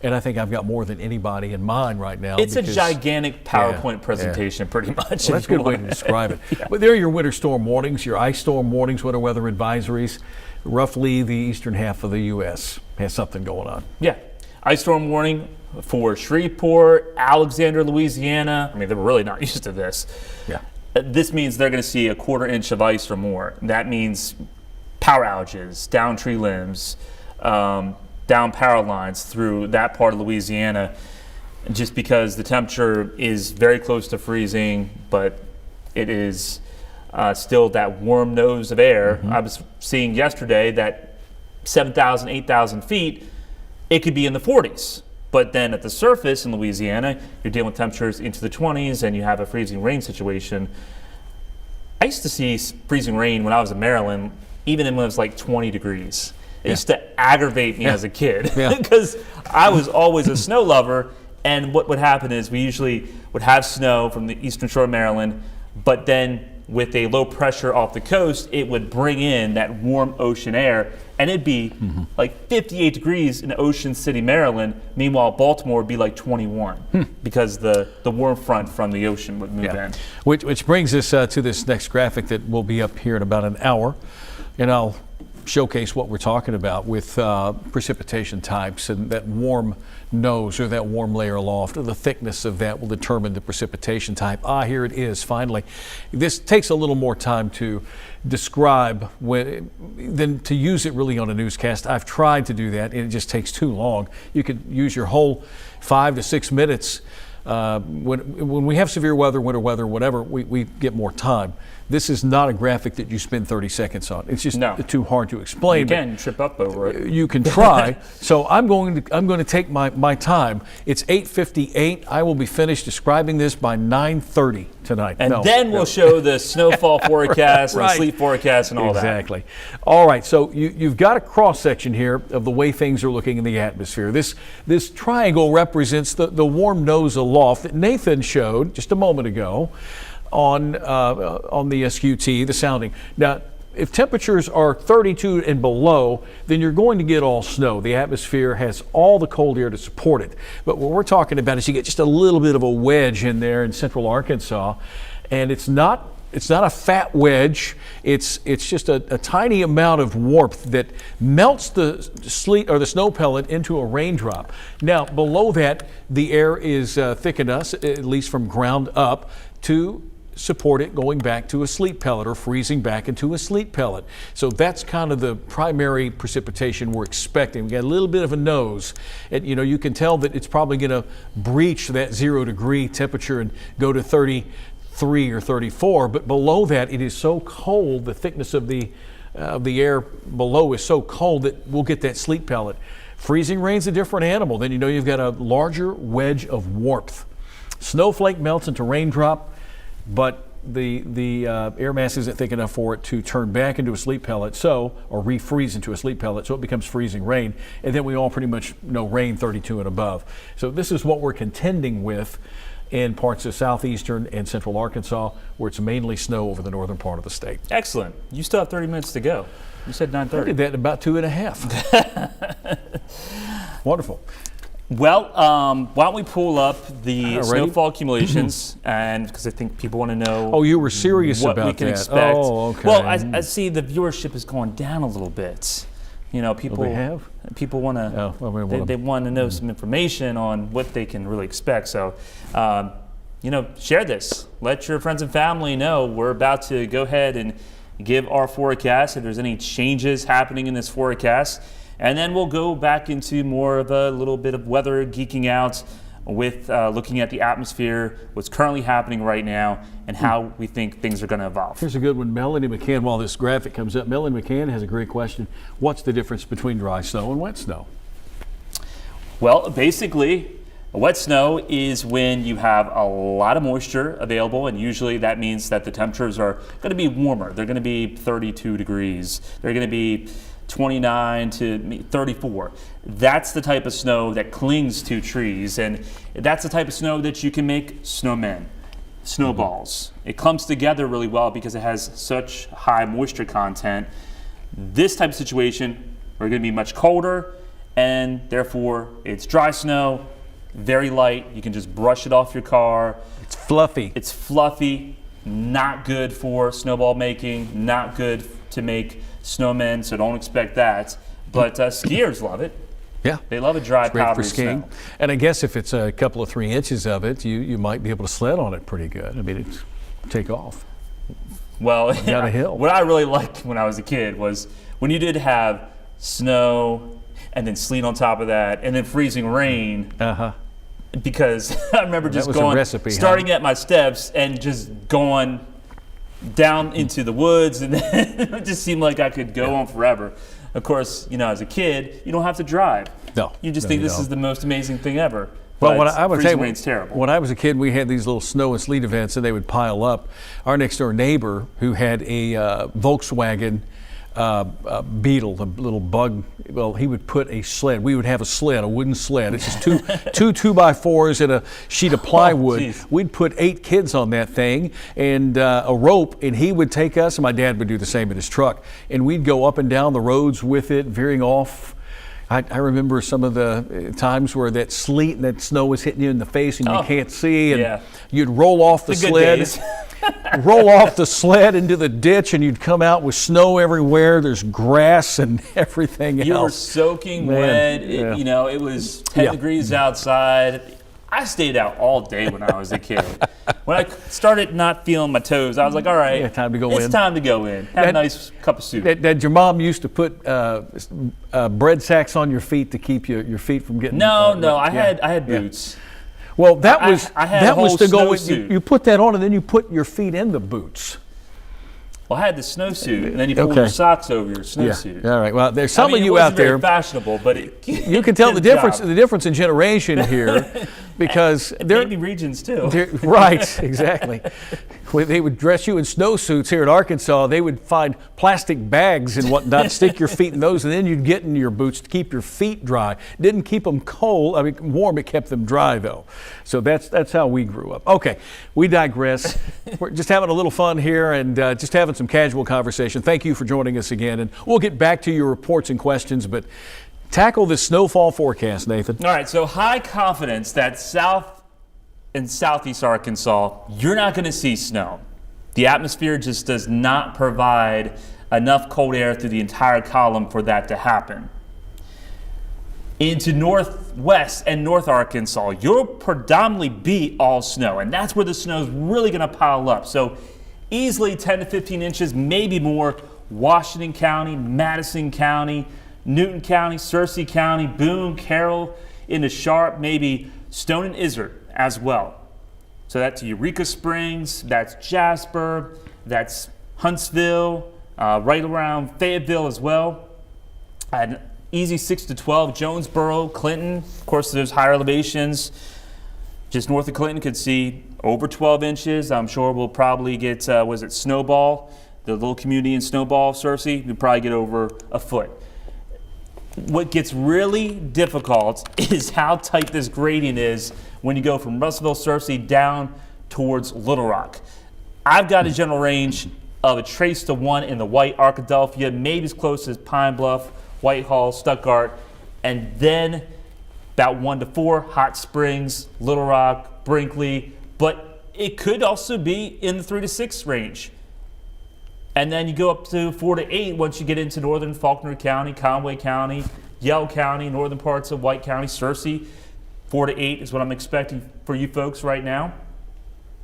and I think I've got more than anybody in mine right now. It's a gigantic PowerPoint presentation, pretty much. Well, that's a good way to describe it. But there are your winter storm warnings, your ice storm warnings, winter weather advisories. Roughly the eastern half of the U.S. has something going on. Yeah. Ice storm warning for Shreveport, Alexander, Louisiana. I mean, they're really not used to this. Yeah. This means they're going to see a 1/4 inch of ice or more. That means power outages, down tree limbs, down power lines through that part of Louisiana, just because the temperature is very close to freezing, but it is still that warm nose of air. I was seeing yesterday that 7,000, 8,000 feet, it could be in the 40s. But then at the surface in Louisiana, you're dealing with temperatures into the 20s and you have a freezing rain situation. I used to see freezing rain when I was in Maryland, even when it was like 20 degrees. It used to aggravate me as a kid because I was always a snow lover. And what would happen is we usually would have snow from the eastern shore of Maryland, but then with a low pressure off the coast, it would bring in that warm ocean air, and it'd be like 58 degrees in Ocean City, Maryland. Meanwhile, Baltimore would be like 21 because the warm front from the ocean would move in. Which brings us to this next graphic that will be up here in about an hour, and I'll showcase what we're talking about with precipitation types, and that warm nose or that warm layer aloft, or the thickness of that will determine the precipitation type. Here it is, finally. This takes a little more time to describe than to use it really on a newscast. I've tried to do that, and it just takes too long. You could use your whole 5 to 6 minutes. When we have severe weather, winter weather, whatever, we get more time. This is not a graphic that you spend 30 seconds on. It's just too hard to explain. You can trip up over it. You can try. So I'm going to take my time. It's 8:58. I will be finished describing this by 9:30 tonight. And then we'll show the snowfall forecast and sleet forecast and all that. Exactly. All right. So you've got a cross section here of the way things are looking in the atmosphere. This triangle represents the warm nose aloft that Nathan showed just a moment ago on the SQT, the sounding. Now, if temperatures are 32 and below, then you're going to get all snow. The atmosphere has all the cold air to support it. But what we're talking about is you get just a little bit of a wedge in there in central Arkansas, and it's not a fat wedge. It's just a tiny amount of warmth that melts the sleet or the snow pellet into a raindrop. Now, below that, the air is thick enough, at least from ground up, to support it going back to a sleet pellet or freezing back into a sleet pellet. So that's kind of the primary precipitation we're expecting. We got a little bit of a nose, and you can tell that it's probably going to breach that 0 degree temperature and go to 33 or 34. But below that, it is so cold. The thickness of the air below is so cold that we'll get that sleet pellet. Freezing rain's a different animal. Then you've got a larger wedge of warmth. Snowflake melts into raindrop, but the air mass isn't thick enough for it to turn back into a sleet pellet, or refreeze into a sleet pellet, so it becomes freezing rain. And then we all pretty much know rain 32 and above. So this is what we're contending with in parts of southeastern and central Arkansas, where it's mainly snow over the northern part of the state. Excellent. You still have 30 minutes to go. You said 9:30. I did that in about 2.5. Wonderful. Well, why don't we pull up the Alrighty. snowfall accumulations, and because I think people want to know. Oh, you were serious what about we can that. expect. Oh, okay. Well, I see the viewership has gone down a little bit. You know, people want to. Oh, well, they want to know some information on what they can really expect. So, share this. Let your friends and family know. We're about to go ahead and give our forecast if there's any changes happening in this forecast. And then we'll go back into more of a little bit of weather geeking out with looking at the atmosphere, what's currently happening right now, and how we think things are going to evolve. Here's a good one. Melanie McCann, while this graphic comes up, Melanie McCann has a great question. What's the difference between dry snow and wet snow? Well, basically, wet snow is when you have a lot of moisture available, and usually that means that the temperatures are going to be warmer. They're going to be 32 degrees. They're going to be 29 to 34. That's the type of snow that clings to trees, and that's the type of snow that you can make snowmen, snowballs. It comes together really well because it has such high moisture content. This type of situation, we're going to be much colder, and therefore it's dry snow, very light. You can just brush it off your car. It's fluffy. It's fluffy, not good for snowball making, not good to make snowmen, so don't expect that. But skiers love it. Yeah. They love a dry, Great for powdery skiing. snow. And I guess if it's a couple of 3 inches of it, you might be able to sled on it pretty good. I mean, it's take off. Well, Down a hill. what I really liked when I was a kid was when you did have snow and then sleet on top of that and then freezing rain. Uh-huh. Because I remember just was a going, recipe, starting at my steps and just going down into the woods, and then it just seemed like I could go on forever. Of course, as a kid, you don't have to drive. No. You just No, think you this don't. is the most amazing thing ever. Well, But I would freezing tell you, rain's terrible. when I was a kid, we had these little snow and sleet events, and they would pile up. Our next door neighbor, who had a Volkswagen Beetle, the little bug, well, he would put a sled. We would have a sled, a wooden sled. It's just two 2x4s and a sheet of plywood. geez. We'd put 8 kids on that thing and a rope, and he would take us, and my dad would do the same in his truck, and we'd go up and down the roads with it, veering off. I remember some of the times where that sleet and that snow was hitting you in the face and you can't see, and yeah. you'd roll off the The good sled, days. roll off the sled into the ditch, and you'd come out with snow everywhere. There's grass and everything You were else. soaking Man, wet. yeah. It was 10 Yeah. degrees outside. I stayed out all day when I was a kid. When I started not feeling my toes, I was like, all right, Yeah, time to go it's in. time to go in. Have a nice cup of soup. Did your mom used to put bread sacks on your feet to keep your feet from getting? No, yeah. I had boots. Well, that was I had a that was whole to go. With, snowsuit. you put that on, and then you put your feet in the boots. Well, I had the snowsuit, and then you pull Okay. your socks over your Yeah. snowsuit. All right. Well, there's some I mean, of you it wasn't out there. very fashionable, but You can tell the difference. The difference in generation here, because they're maybe regions too. right. Exactly. When they would dress you in snowsuits here in Arkansas, they would find plastic bags and whatnot, stick your feet in those, and then you'd get in your boots to keep your feet dry. Didn't keep them cold. I mean, warm. It kept them dry though. So that's how we grew up. Okay, we digress. We're just having a little fun here and just having some casual conversation. Thank you for joining us again, and we'll get back to your reports and questions, but tackle this snowfall forecast, Nathan. All right, so high confidence that south and southeast Arkansas, you're not going to see snow. The atmosphere just does not provide enough cold air through the entire column for that to happen. Into northwest and north Arkansas, you'll predominantly be all snow, and that's where the snow is really going to pile up. So easily 10 to 15 inches, maybe more. Washington County, Madison County, Newton County, Searcy County, Boone, Carroll, into Sharp, maybe Stone and Izard as well. So that's Eureka Springs, that's Jasper, that's Huntsville, right around Fayetteville as well. And easy 6 to 12, Jonesboro, Clinton. Of course, there's higher elevations. Just north of Clinton could see over 12 inches. I'm sure we'll probably get, Snowball, the little community in Snowball, Searcy, we'll probably get over a foot. What gets really difficult is how tight this gradient is when you go from Russellville, Searcy down towards Little Rock. I've got a general range of a trace to 1 in the White, Arkadelphia, maybe as close as Pine Bluff, Whitehall, Stuttgart, and then about 1 to 4, Hot Springs, Little Rock, Brinkley, but it could also be in the 3 to 6 range. And then you go up to 4 to 8 once you get into northern Faulkner County, Conway County, Yell County, northern parts of White County, Searcy. 4 to 8 is what I'm expecting for you folks right now.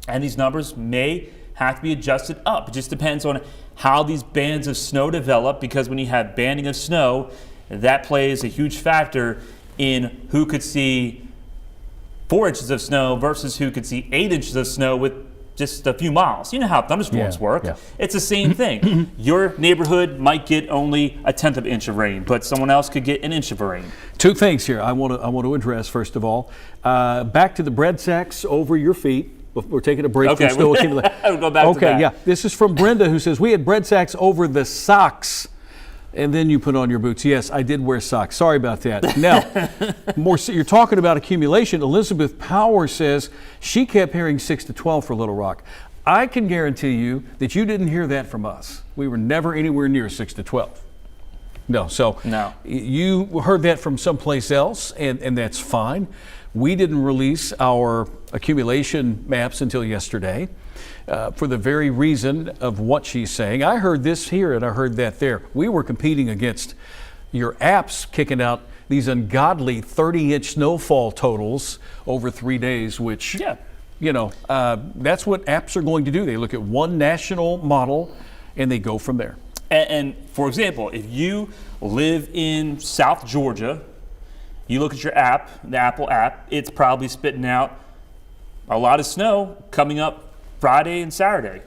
And these numbers may have to be adjusted up. It just depends on how these bands of snow develop, because when you have banding of snow, that plays a huge factor in who could see 4 inches of snow versus who could see 8 inches of snow with just a few miles. You know how thunderstorms work. Yeah. It's the same thing. Your neighborhood might get only a 1/10 of an inch of rain, but someone else could get an inch of rain. 2 things here I want to address. First of all, back to the bread sacks over your feet. We're taking a break from snow accumulation. We'll go back to that. Yeah. This is from Brenda, who says, we had bread sacks over the socks, and then you put on your boots. Yes, I did wear socks. Sorry about that. Now, you're talking about accumulation. Elizabeth Power says she kept hearing 6 to 12 for Little Rock. I can guarantee you that you didn't hear that from us. We were never anywhere near 6 to 12. No, so no. You heard that from someplace else, and that's fine. We didn't release our accumulation maps until yesterday for the very reason of what she's saying. I heard this here and I heard that there. We were competing against your apps kicking out these ungodly 30-inch snowfall totals over 3 days, which, that's what apps are going to do. They look at one national model and they go from there. And for example, if you live in South Georgia, you look at your app, the Apple app, it's probably spitting out a lot of snow coming up Friday and Saturday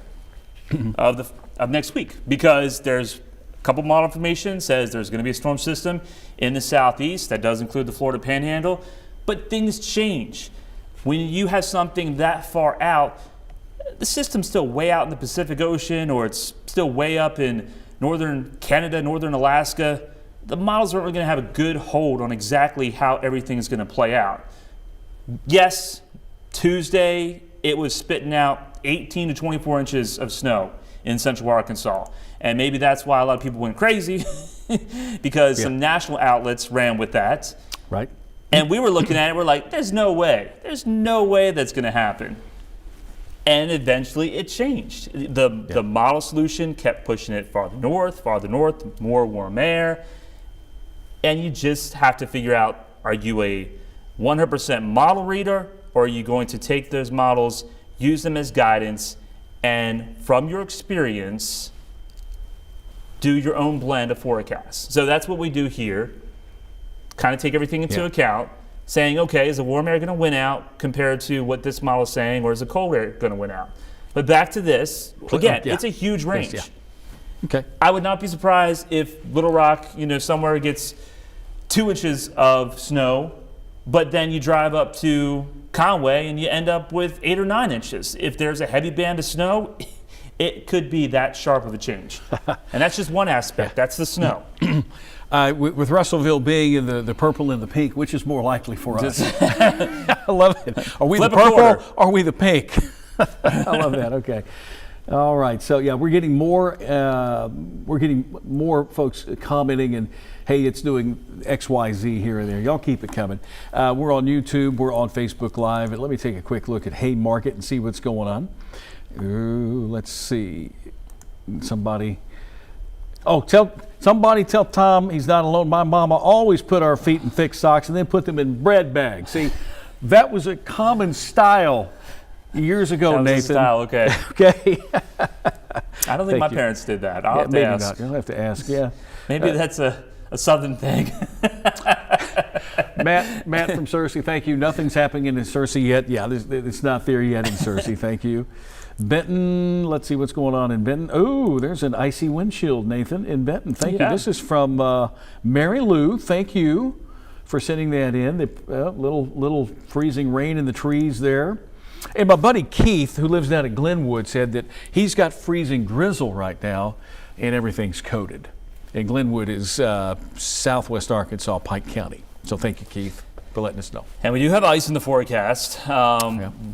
of next week, because there's a couple model information says there's going to be a storm system in the southeast that does include the Florida Panhandle, but things change. When you have something that far out, the system's still way out in the Pacific Ocean, or it's still way up in northern Canada, northern Alaska. The models aren't really going to have a good hold on exactly how everything is going to play out. Yes, Tuesday it was spitting out 18 to 24 inches of snow in central Arkansas. And maybe that's why a lot of people went crazy because some national outlets ran with that. Right. And we were looking at it, we're like, there's no way. There's no way that's going to happen. And eventually it changed. The model solution kept pushing it farther north, more warm air. And you just have to figure out, are you a 100% model reader, or are you going to take those models, use them as guidance, and from your experience, do your own blend of forecasts? So that's what we do here. Kind of take everything into account, saying, okay, is the warm air going to win out compared to what this model is saying, or is the cold air going to win out? But back to this, again, it's a huge range. Yes, okay. I would not be surprised if Little Rock, somewhere gets 2 inches of snow, but then you drive up to Conway and you end up with 8 or 9 inches. If there's a heavy band of snow, it could be that sharp of a change. And that's just one aspect. That's the snow. With Russellville being in the purple and the pink, which is more likely for us? I love it. Are we the purple or are we the pink? I love that. Okay. All right. So we're getting more folks commenting, and hey, it's doing XYZ here and there. Y'all keep it coming. We're on YouTube. We're on Facebook Live. And let me take a quick look at Haymarket and see what's going on. Ooh, let's see. Somebody tell Tom he's not alone. My mama always put our feet in thick socks and then put them in bread bags. See, that was a common style years ago, Nathan. Style, okay. Okay. I don't think my parents did that. I'll have to ask. Not. You'll have to ask. Yeah. Maybe that's a southern thing. Matt from Searcy, thank you. Nothing's happening in Searcy yet. Yeah, it's not there yet in Searcy. Thank you. Benton, let's see what's going on in Benton. Oh, there's an icy windshield, Nathan, in Benton. Thank you. This is from Mary Lou. Thank you for sending that in. The little freezing rain in the trees there. And my buddy Keith, who lives down at Glenwood, said that he's got freezing drizzle right now and everything's coated. And Glenwood is southwest Arkansas, Pike County. So thank you, Keith, for letting us know. And we do have ice in the forecast.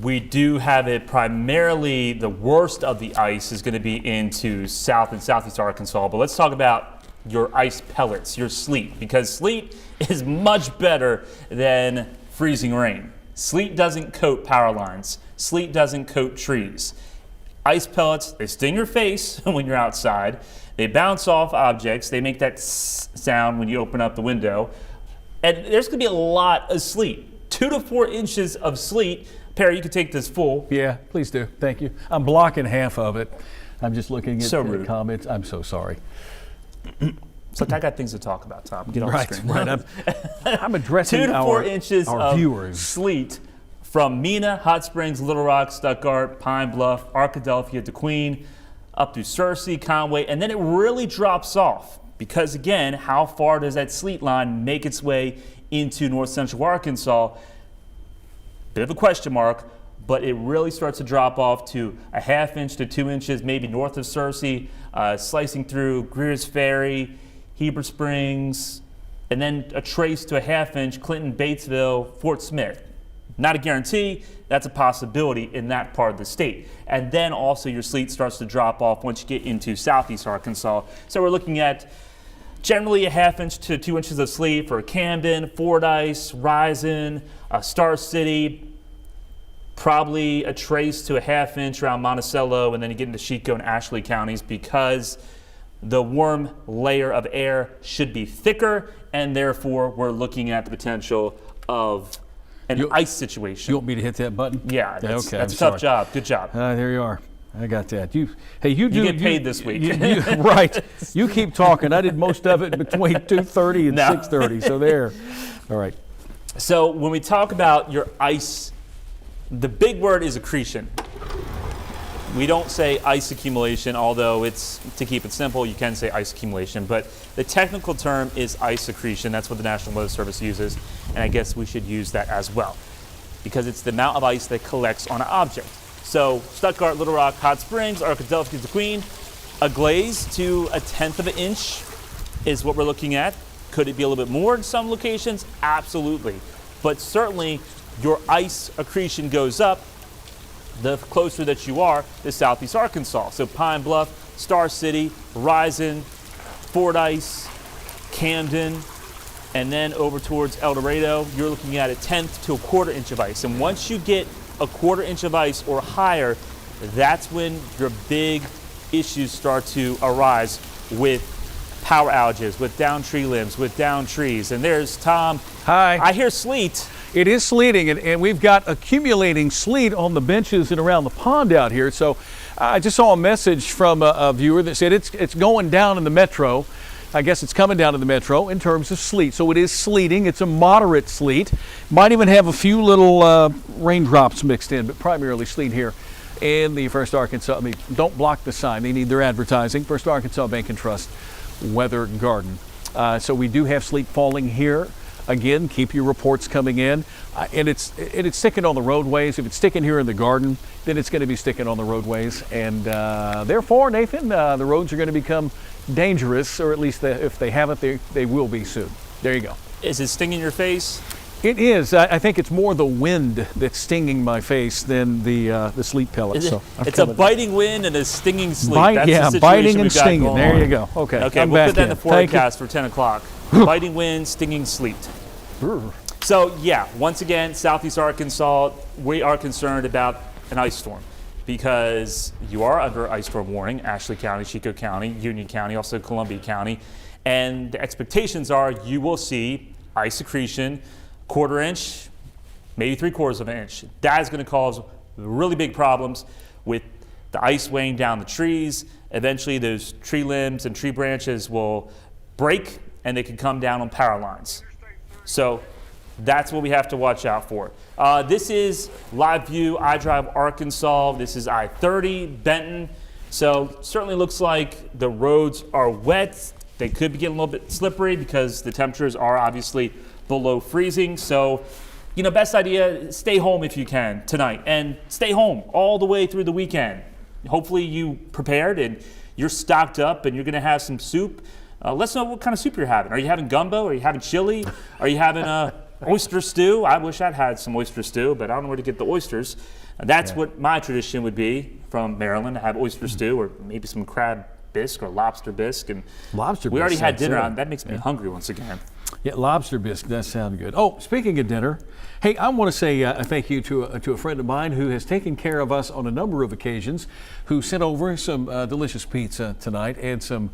We do have it primarily, the worst of the ice is going to be into south and southeast Arkansas. But let's talk about your ice pellets, your sleet, because sleet is much better than freezing rain. Sleet doesn't coat power lines. Sleet doesn't coat trees. Ice pellets, they sting your face when you're outside. They bounce off objects. They make that sound when you open up the window. And there's going to be a lot of sleet. 2 to 4 inches of sleet. Perry, you can take this full. Yeah, please do. Thank you. I'm blocking half of it. I'm just looking at So the rude. comments. I'm so sorry. It's like I got things to talk about, Tom. Get off Right, the screen. right. I'm addressing 2 to 4 our, inches our of viewers. sleet from Mena, Hot Springs, Little Rock, Stuttgart, Pine Bluff, Arkadelphia, DeQueen, up through Searcy, Conway, and then it really drops off because, again, how far does that sleet line make its way into north central Arkansas? Bit of a question mark, but it really starts to drop off to a 1/2 inch to 2 inches, maybe north of Searcy, slicing through Greer's Ferry, Heber Springs, and then a trace to a 1/2 inch, Clinton, Batesville, Fort Smith. Not a guarantee, that's a possibility in that part of the state. And then also your sleet starts to drop off once you get into southeast Arkansas. So we're looking at generally a 1/2 inch to 2 inches of sleet for Camden, Fordyce, Risen, Star City, probably a trace to a 1/2 inch around Monticello, and then you get into Chico and Ashley counties because the warm layer of air should be thicker, and therefore we're looking at the potential of an ice situation. You want me to hit that button? Yeah, that's, okay, that's I'm a tough job. Good job. There you are. I got that. You You get paid this week. Right. You keep talking. I did most of it between 2:30 and No. 6:30. So there. All right. So when we talk about your ice, the big word is accretion. We don't say ice accumulation, although it's, to keep it simple, you can say ice accumulation. But the technical term is ice accretion. That's what the National Weather Service uses. And I guess we should use that as well, because it's the amount of ice that collects on an object. So Stuttgart, Little Rock, Hot Springs, Arkadelphia, DeQueen, a glaze to a 1/10 of an inch is what we're looking at. Could it be a little bit more in some locations? Absolutely. But certainly your ice accretion goes up the closer that you are to southeast Arkansas. So Pine Bluff, Star City, Risen, Fordyce, Camden, and then over towards El Dorado, you're looking at a 1/10 to a 1/4 inch of ice. And once you get a 1/4 inch of ice or higher, that's when your big issues start to arise with power outages, with down tree limbs, with down trees. And there's Tom. Hi. I hear sleet. It is sleeting, and we've got accumulating sleet on the benches and around the pond out here. So I just saw a message from a viewer that said it's going down in the metro. I guess it's coming down to the metro in terms of sleet. So it is sleeting. It's a moderate sleet. Might even have a few little raindrops mixed in, but primarily sleet here in the First Arkansas. I mean, don't block the sign. They need their advertising. First Arkansas Bank and Trust Weather Garden. So we do have sleet falling here. Again, keep your reports coming in. And it's sticking on the roadways. If it's sticking here in the garden, then it's going to be sticking on the roadways. And therefore, Nathan, the roads are going to become dangerous, or at least if they haven't, they will be soon. There you go. Is it stinging your face? It is. I think it's more the wind that's stinging my face than the sleet pellets. So It's a biting wind and a stinging sleet. That's the situation biting and we've got stinging. going There on. you go. Okay, Okay, I'm we'll back put that in the Thank you. forecast for 10 o'clock. Biting wind, stinging sleet. So yeah, once again, southeast Arkansas, we are concerned about an ice storm because you are under ice storm warning, Ashley County, Chico County, Union County, also Columbia County. And the expectations are you will see ice accretion, 1/4 inch, maybe 3/4 of an inch. That is going to cause really big problems with the ice weighing down the trees. Eventually those tree limbs and tree branches will break and they can come down on power lines. So that's what we have to watch out for. This is live view, iDrive Arkansas. This is I-30, Benton. So certainly looks like the roads are wet. They could be getting a little bit slippery because the temperatures are obviously below freezing. So, you know, best idea, stay home if you can tonight and stay home all the way through the weekend. Hopefully you prepared and you're stocked up and you're gonna have some soup. Let's know what kind of soup you're having. Are you having gumbo? Are you having chili? Are you having oyster stew? I wish I'd had some oyster stew, but I don't know where to get the oysters. That's what my tradition would be from Maryland, to have oyster stew or maybe some crab bisque or lobster bisque, and Lobster we already bisque had sounds dinner good. on. That makes me hungry once again. Yeah, lobster bisque, that sounds good. Oh, speaking of dinner, hey, I want to say a thank you to a friend of mine who has taken care of us on a number of occasions, who sent over some delicious pizza tonight and some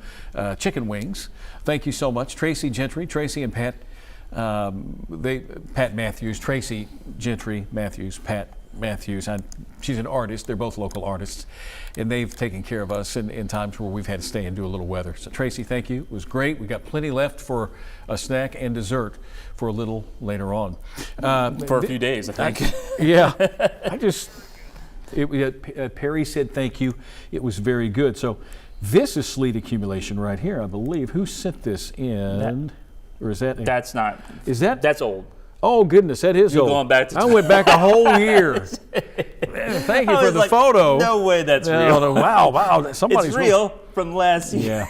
chicken wings. Thank you so much, Tracy Gentry, Tracy and Pat. Pat Matthews, Tracy Gentry Matthews, Pat Matthews. She's an artist. They're both local artists, and they've taken care of us in times where we've had to stay and do a little weather. So Tracy, thank you. It was great. We got plenty left for a snack and dessert for a little later on. For a few days, I think. Yeah, Perry said thank you. It was very good. So this is sleet accumulation right here, I believe. Who sent this in? Or is that? That's not. Is that? That's old. Oh goodness, that is You're old. going back to I went back a whole year. Man, thank you I for was the like, photo. No way that's No, real. no, wow. Somebody's It's real from last year.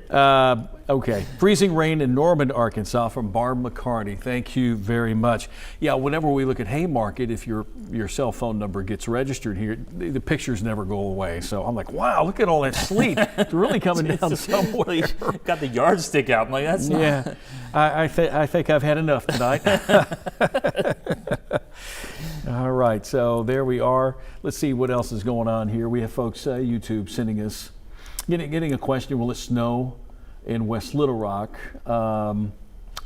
Yeah. Okay. Freezing rain in Norman, Arkansas from Barb McCarty. Thank you very much. Yeah, whenever we look at Haymarket, if your cell phone number gets registered here, the pictures never go away. So I'm like, wow, look at all that sleet. It's really coming down somewhere. Got the yardstick out. I'm like, that's not. Yeah. I think I've had enough tonight. All right, so there we are. Let's see what else is going on here. We have folks, YouTube, sending us, getting a question. Will it snow in West Little Rock?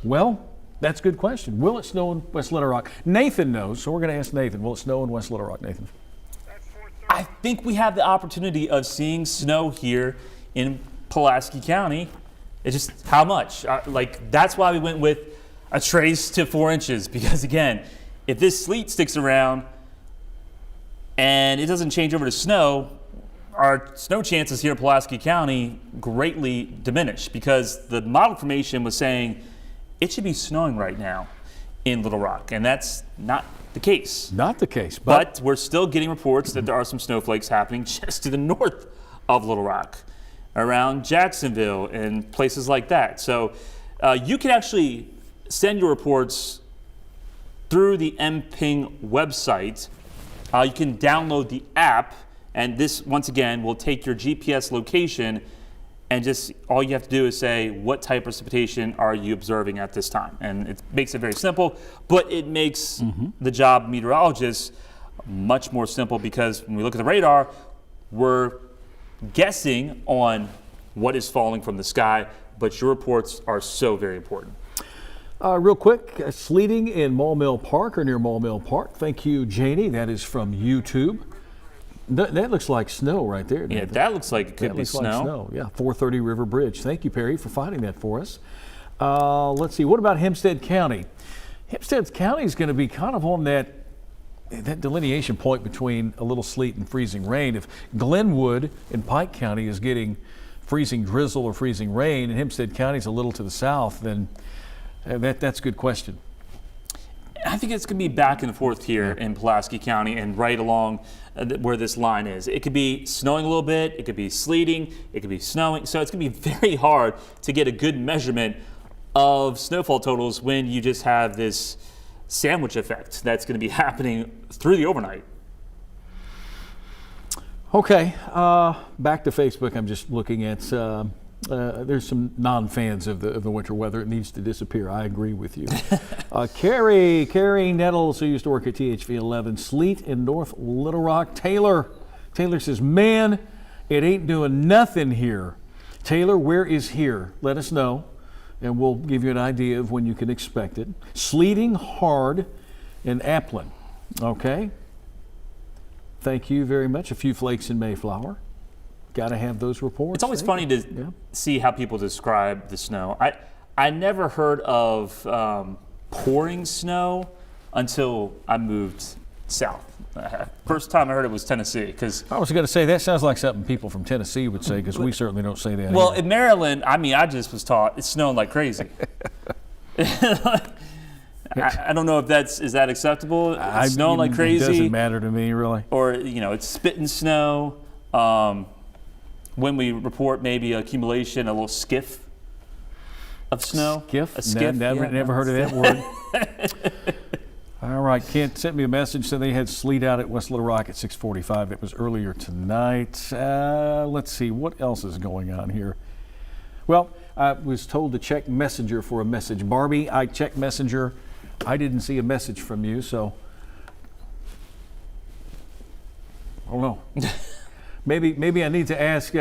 Well, that's a good question. Will it snow in West Little Rock? Nathan knows, so we're going to ask Nathan. Will it snow in West Little Rock, Nathan? I think we have the opportunity of seeing snow here in Pulaski County. It's just how much? That's why we went with a trace to 4 inches, because again, if this sleet sticks around and it doesn't change over to snow, our snow chances here in Pulaski County greatly diminish, because the model formation was saying it should be snowing right now in Little Rock, and that's not the case. Not the case. But we're still getting reports that there are some snowflakes happening just to the north of Little Rock, around Jacksonville and places like that. So you can actually send your reports through the MPing website. You can download the app, and this, once again, will take your GPS location, and just all you have to do is say, what type of precipitation are you observing at this time? And it makes it very simple, but it makes the job of meteorologists much more simple, because when we look at the radar, we're guessing on what is falling from the sky, but your reports are so very important. Real quick, sleeting in Mall Mill Park or near Mall Mill Park. Thank you, Janie. That is from YouTube. That looks like snow right there. Yeah, that looks like it could be snow. Like snow. Yeah, 430 River Bridge. Thank you, Perry, for finding that for us. Let's see. What about Hempstead County? Hempstead County is going to be kind of on that delineation point between a little sleet and freezing rain. If Glenwood in Pike County is getting freezing drizzle or freezing rain, and Hempstead County is a little to the south, then that's a good question. I think it's going to be back and forth here in Pulaski County and right along where this line is. It could be snowing a little bit, it could be sleeting, it could be snowing. So it's going to be very hard to get a good measurement of snowfall totals when you just have this sandwich effect that's going to be happening through the overnight. Okay, back to Facebook. I'm just looking at there's some non-fans of the winter weather. It needs to disappear. I agree with you. Carrie Nettles, who used to work at THV 11, sleet in North Little Rock. Taylor says, man, it ain't doing nothing here. Taylor, where is here? Let us know, and we'll give you an idea of when you can expect it. Sleeting hard in Applin. Okay. Thank you very much. A few flakes in Mayflower. Got to have those reports. It's always funny to see how people describe the snow. I never heard of pouring snow until I moved south. First time I heard it was Tennessee. Because I was going to say, that sounds like something people from Tennessee would say, because we certainly don't say that. Well, either. in Maryland, I just was taught it's snowing like crazy. I don't know if is that acceptable? It's snowing like crazy. It doesn't matter to me, really. Or, it's spitting snow. When we report maybe accumulation, a little skiff of snow. Skiff? A skiff? Never heard of that word. All right, Kent sent me a message saying they had sleet out at West Little Rock at 6:45. That was earlier tonight. Let's see, what else is going on here? Well, I was told to check Messenger for a message. Barbie, I checked Messenger. I didn't see a message from you, so I don't know. maybe I need to ask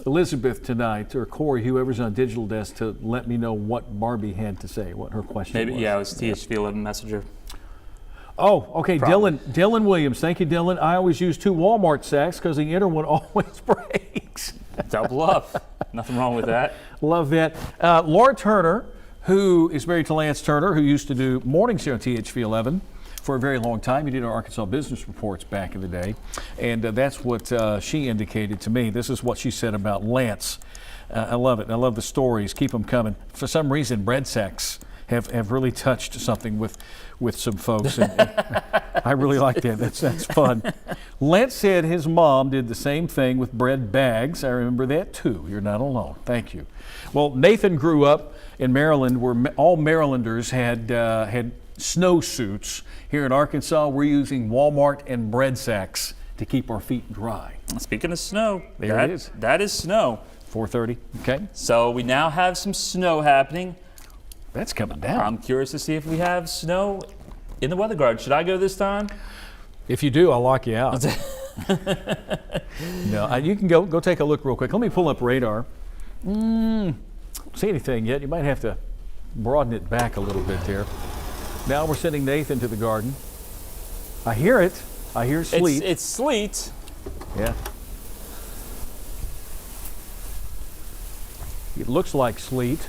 Elizabeth tonight, or Corey, whoever's on digital desk, to let me know what Barbie had to say, what her question was. Yeah, it was THV11 Messenger. Oh, okay, Probably. Dylan Williams. Thank you, Dylan. I always use 2 Walmart sacks because the inner one always breaks. Double up. Nothing wrong with that. Love that. Laura Turner, who is married to Lance Turner, who used to do mornings here on THV11 for a very long time. He did our Arkansas Business Reports back in the day, and that's what she indicated to me. This is what she said about Lance. I love it. I love the stories. Keep them coming. For some reason, bread sacks have really touched something with some folks, and I really like that. That's fun. Lance said his mom did the same thing with bread bags. I remember that too. You're not alone. Thank you. Well, Nathan grew up in Maryland, where all Marylanders had snowsuits. Here in Arkansas, we're using Walmart and bread sacks to keep our feet dry. Speaking of snow, There it is. That is snow. 4:30. Okay, So we now have some snow happening. that's coming down. I'm curious to see if we have snow in the weather guard. Should I go this time? If you do, I'll lock you out. No, you can go take a look real quick. Let me pull up radar. See anything yet? You might have to broaden it back a little bit there. Now we're sending Nathan to the garden. I hear it. I hear sleet. It's sleet. Yeah. It looks like sleet.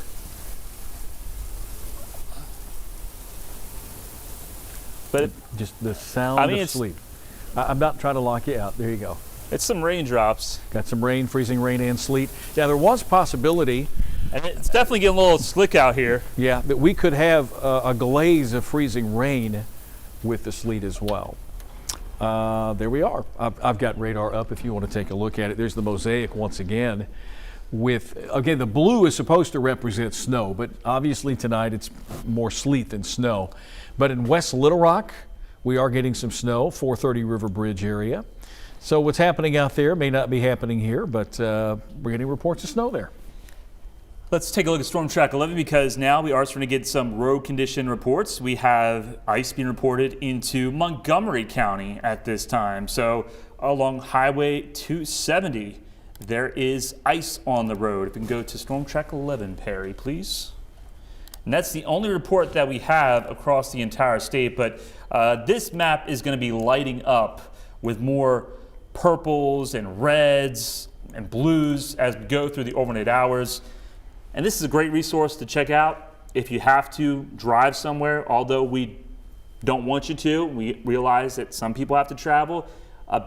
But Just the sound I mean, of it's- sleet. I'm not trying to lock you out. There you go. it's some raindrops. Got some rain, freezing rain and sleet. Yeah, there was possibility, And it's definitely getting a little slick out here. yeah, that we could have a glaze of freezing rain with the sleet as well. There we are. I've got radar up if you want to take a look at it. There's the mosaic once again. Again, the blue is supposed to represent snow, but obviously tonight it's more sleet than snow. But in West Little Rock, we are getting some snow, 430 River Bridge area. So what's happening out there may not be happening here, but we're getting reports of snow there. Let's take a look at Storm Track 11 because now we are starting to get some road condition reports. We have ice being reported into Montgomery County at this time. So along Highway 270, there is ice on the road. If we can go to Storm Track 11, Perry, please. And that's the only report that we have across the entire state, but this map is going to be lighting up with more purples and reds and blues as we go through the overnight hours. And this is a great resource to check out if you have to drive somewhere, although we don't want you to. We realize that some people have to travel.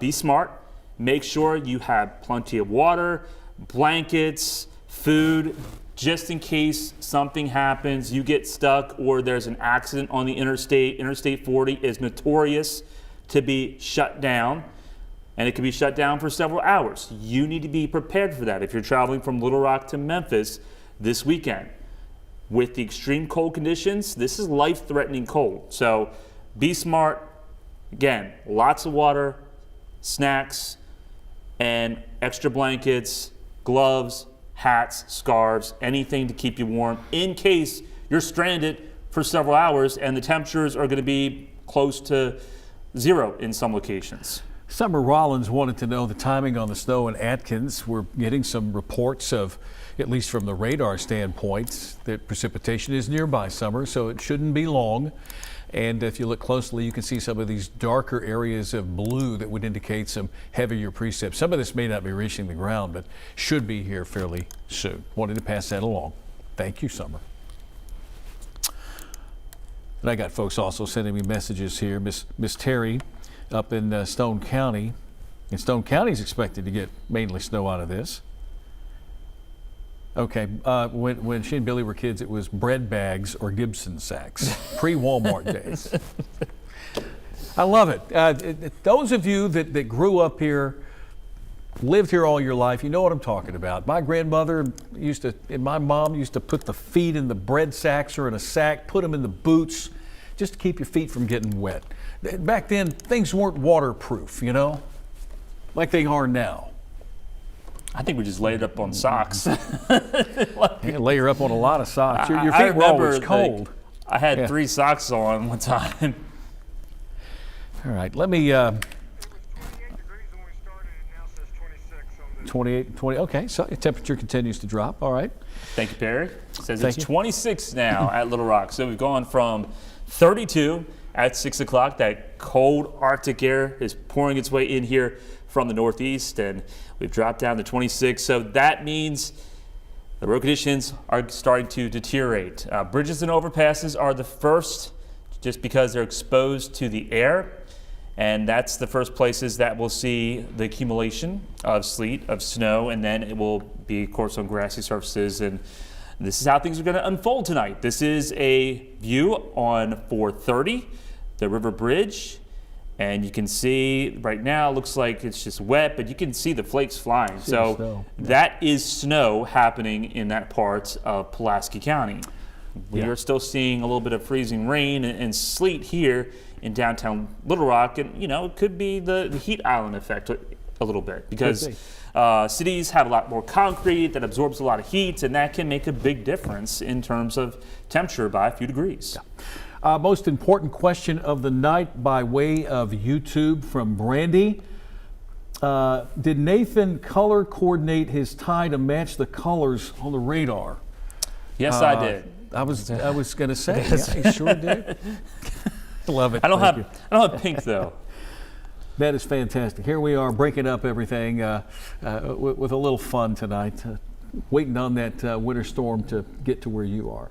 Be smart. Make sure you have plenty of water, blankets, food, just in case something happens, you get stuck, or there's an accident on the interstate. Interstate 40 is notorious to be shut down, and it can be shut down for several hours. You need to be prepared for that if you're traveling from Little Rock to Memphis this weekend. With the extreme cold conditions, this is life-threatening cold. So be smart. Again, lots of water, snacks, and extra blankets, gloves, hats, scarves, anything to keep you warm in case you're stranded for several hours and the temperatures are going to be close to 0 in some locations. Summer Rollins wanted to know the timing on the snow in Atkins. We're getting some reports of, at least from the radar standpoint, that precipitation is nearby, Summer, so it shouldn't be long. And if you look closely, you can see some of these darker areas of blue that would indicate some heavier precip. Some of this may not be reaching the ground, but should be here fairly soon. Wanted to pass that along. Thank you, Summer. And I got folks also sending me messages here. Miss Terry up in Stone County. And Stone County is expected to get mainly snow out of this. Okay, when she and Billy were kids, it was bread bags or Gibson sacks, pre-Walmart days. I love it. Those of you that grew up here, lived here all your life, you know what I'm talking about. My grandmother and my mom used to put the feet in the bread sacks or in a sack, put them in the boots, just to keep your feet from getting wet. Back then, things weren't waterproof, you know, like they are now. I think we just laid it up on socks. You layer up on a lot of socks. Your feet were always cold. I had 3 socks on one time. All right, let me. 28, 20. Okay, so your temperature continues to drop. All right. Thank you, Perry. It says Thank it's you. 26 now at Little Rock. So we've gone from 32 at 6 o'clock. That cold Arctic air is pouring its way in here from the northeast, and we've dropped down to 26. So that means the road conditions are starting to deteriorate. Bridges and overpasses are the first, just because they're exposed to the air. And that's the first places that we'll see the accumulation of sleet, of snow, and then it will be, of course, on grassy surfaces. And this is how things are going to unfold tonight. This is a view on 430, the river bridge. And you can see right now, it looks like it's just wet, but you can see the flakes flying. So that is snow happening in that part of Pulaski County. We are still seeing a little bit of freezing rain and sleet here in downtown Little Rock, and it could be the heat island effect a little bit, because cities have a lot more concrete that absorbs a lot of heat, and that can make a big difference in terms of temperature by a few degrees. Most important question of the night by way of YouTube from Brandy. Did Nathan color coordinate his tie to match the colors on the radar? Yes, I did. I was going to say, yeah, he sure did. Love it. I don't have pink though. That is fantastic. Here we are breaking up everything with a little fun tonight, waiting on that winter storm to get to where you are.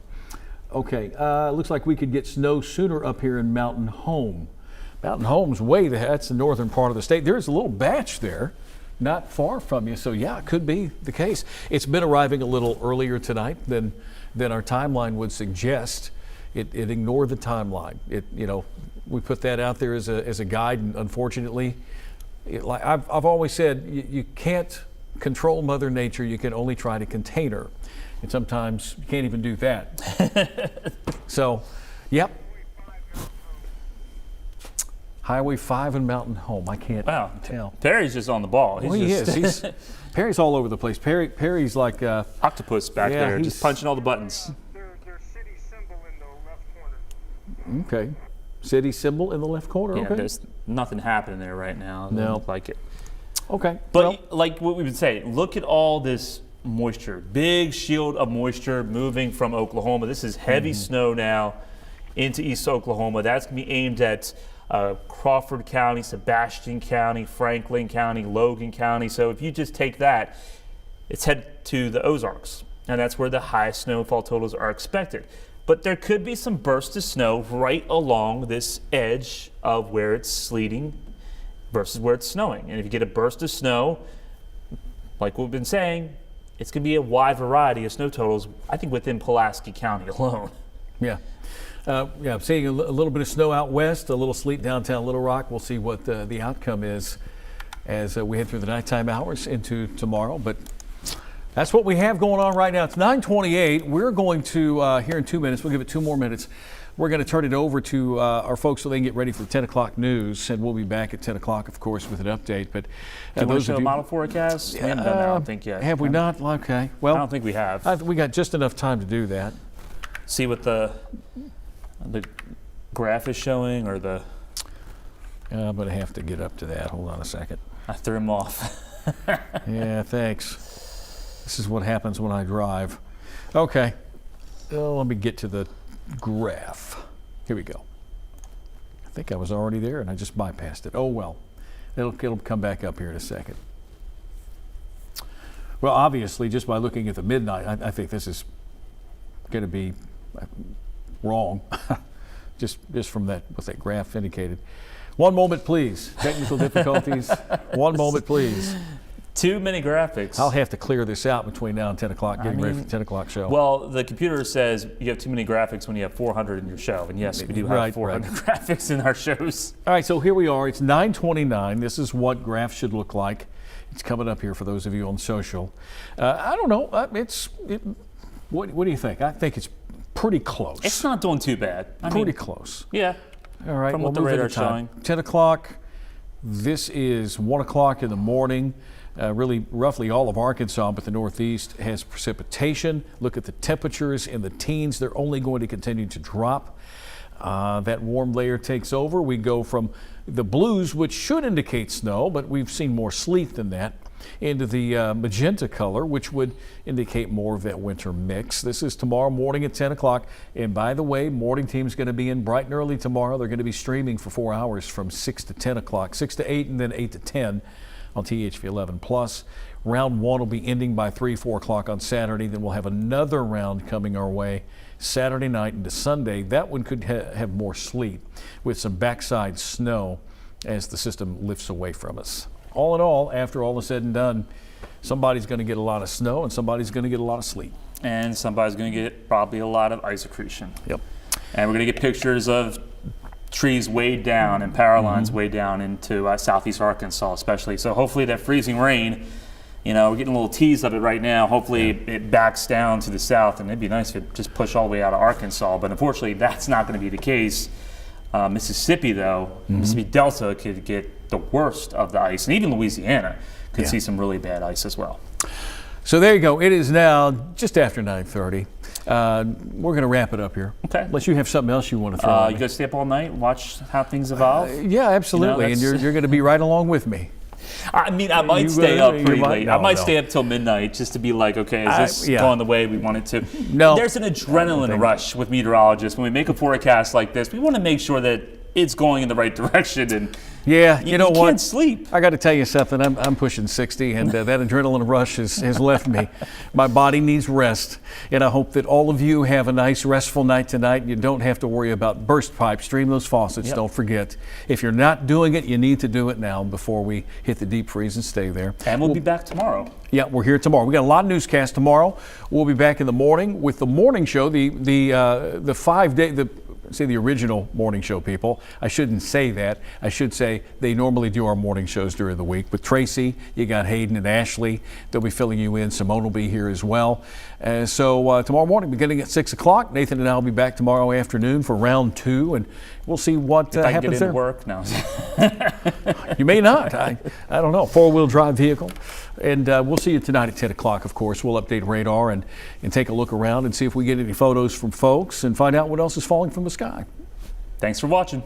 Okay, looks like we could get snow sooner up here in Mountain Home. Mountain Home's that's the northern part of the state. There's a little batch there, not far from you. So yeah, it could be the case. It's been arriving a little earlier tonight than our timeline would suggest. It ignored the timeline. We put that out there as a guide, and unfortunately, like I've always said, you can't control Mother Nature. You can only try to contain her, and sometimes you can't even do that. So, yep. Highway 5 and Mountain Home. I can't tell. Perry's just on the ball. He is. Perry's all over the place. Perry's like octopus back there, just punching all the buttons. Okay. City symbol in the left corner. Yeah, okay. There's nothing happening there right now. It doesn't look like it. Okay. But like what we've been saying, look at all this moisture. Big shield of moisture moving from Oklahoma. This is heavy snow now into East Oklahoma. That's going to be aimed at Crawford County, Sebastian County, Franklin County, Logan County. So if you just take that, it's headed to the Ozarks. And that's where the highest snowfall totals are expected. But there could be some bursts of snow right along this edge of where it's sleeting versus where it's snowing. And if you get a burst of snow, like we've been saying, it's going to be a wide variety of snow totals, I think, within Pulaski County alone. Yeah. I'm seeing a little bit of snow out west, a little sleet downtown Little Rock. We'll see what the outcome is as we head through the nighttime hours into tomorrow. But that's what we have going on right now. It's 9:28. We're going to, here in 2 minutes, we'll give it 2 more minutes. We're going to turn it over to our folks so they can get ready for 10 o'clock news. And we'll be back at 10 o'clock, of course, with an update. But do you want to show a model forecast? We haven't done that, I don't think, yet. Have we not? Okay. Well, I don't think we have. We got just enough time to do that. See what the graph is showing, or the... I'm going to have to get up to that. Hold on a second. I threw him off. Yeah, thanks. This is what happens when I drive. Okay, let me get to the graph. Here we go. I think I was already there and I just bypassed it. Oh well, it'll come back up here in a second. Well, obviously, just by looking at the midnight, I think this is going to be wrong. just from what that graph indicated. One moment, please. Technical difficulties. One moment, please. Too many graphics. I'll have to clear this out between now and 10 o'clock, getting ready for the 10 o'clock show. Well, the computer says you have too many graphics when you have 400 in your show. And yes, we do have 400 graphics in our shows. All right, so here we are. It's 9:29. This is what graphs should look like. It's coming up here for those of you on social. I don't know. What do you think? I think it's pretty close. It's not doing too bad. Pretty close. Yeah. All right, From we'll what the move into radar's time. showing. 10 o'clock. This is 1 o'clock in the morning. Really, roughly all of Arkansas, but the Northeast has precipitation. Look at the temperatures in the teens. They're only going to continue to drop. That warm layer takes over. We go from the blues, which should indicate snow, but we've seen more sleet than that, into the magenta color, which would indicate more of that winter mix. This is tomorrow morning at 10 o'clock. And by the way, morning team's going to be in bright and early tomorrow. They're going to be streaming for 4 hours from 6 to 10 o'clock, 6 to 8, and then 8 to 10 on THV 11 Plus. Round 1 will be ending by 3, 4 o'clock on Saturday. Then we'll have another round coming our way Saturday night into Sunday. That one could have more sleet with some backside snow as the system lifts away from us. All in all, after all is said and done, somebody's going to get a lot of snow and somebody's going to get a lot of sleet. And somebody's going to get probably a lot of ice accretion. Yep. And we're going to get pictures of trees way down and power lines way down into southeast Arkansas especially. So hopefully that freezing rain, we're getting a little tease of it right now. Hopefully it backs down to the south, and it'd be nice if it just pushed all the way out of Arkansas. But unfortunately, that's not going to be the case. Mississippi, though, Mississippi Delta could get the worst of the ice, and even Louisiana could see some really bad ice as well. So there you go. It is now just after 9:30. We're going to wrap it up here. Okay. Unless you have something else you want to throw on You me. guys stay up all night, watch how things evolve? Yeah, absolutely. And you're going to be right along with me. I mean, I might stay up pretty late. I might stay up till midnight just to be like, okay, is this going the way we want it to? No. There's an adrenaline rush with meteorologists. When we make a forecast like this, we want to make sure that it's going in the right direction. And yeah, you know what? You can't sleep. I got to tell you something. I'm pushing 60, and that adrenaline rush has left me. My body needs rest, and I hope that all of you have a nice, restful night tonight. You don't have to worry about burst pipes. Stream those faucets. Don't forget. If you're not doing it, you need to do it now before we hit the deep freeze and stay there. And we'll be back tomorrow. Yeah, we're here tomorrow. We got a lot of newscasts tomorrow. We'll be back in the morning with the morning show. The 5 day say the original morning show people. I shouldn't say that. I should say they normally do our morning shows during the week. But Tracy, you got Hayden and Ashley. They'll be filling you in. Simone will be here as well. So tomorrow morning, beginning at 6 o'clock, Nathan and I will be back tomorrow afternoon for round 2, and we'll see what if I happens get there. Into work? No. You may not. I don't know. 4-wheel drive vehicle. And we'll see you tonight at 10 o'clock, of course. We'll update radar and take a look around and see if we get any photos from folks and find out what else is falling from the sky. Thanks for watching.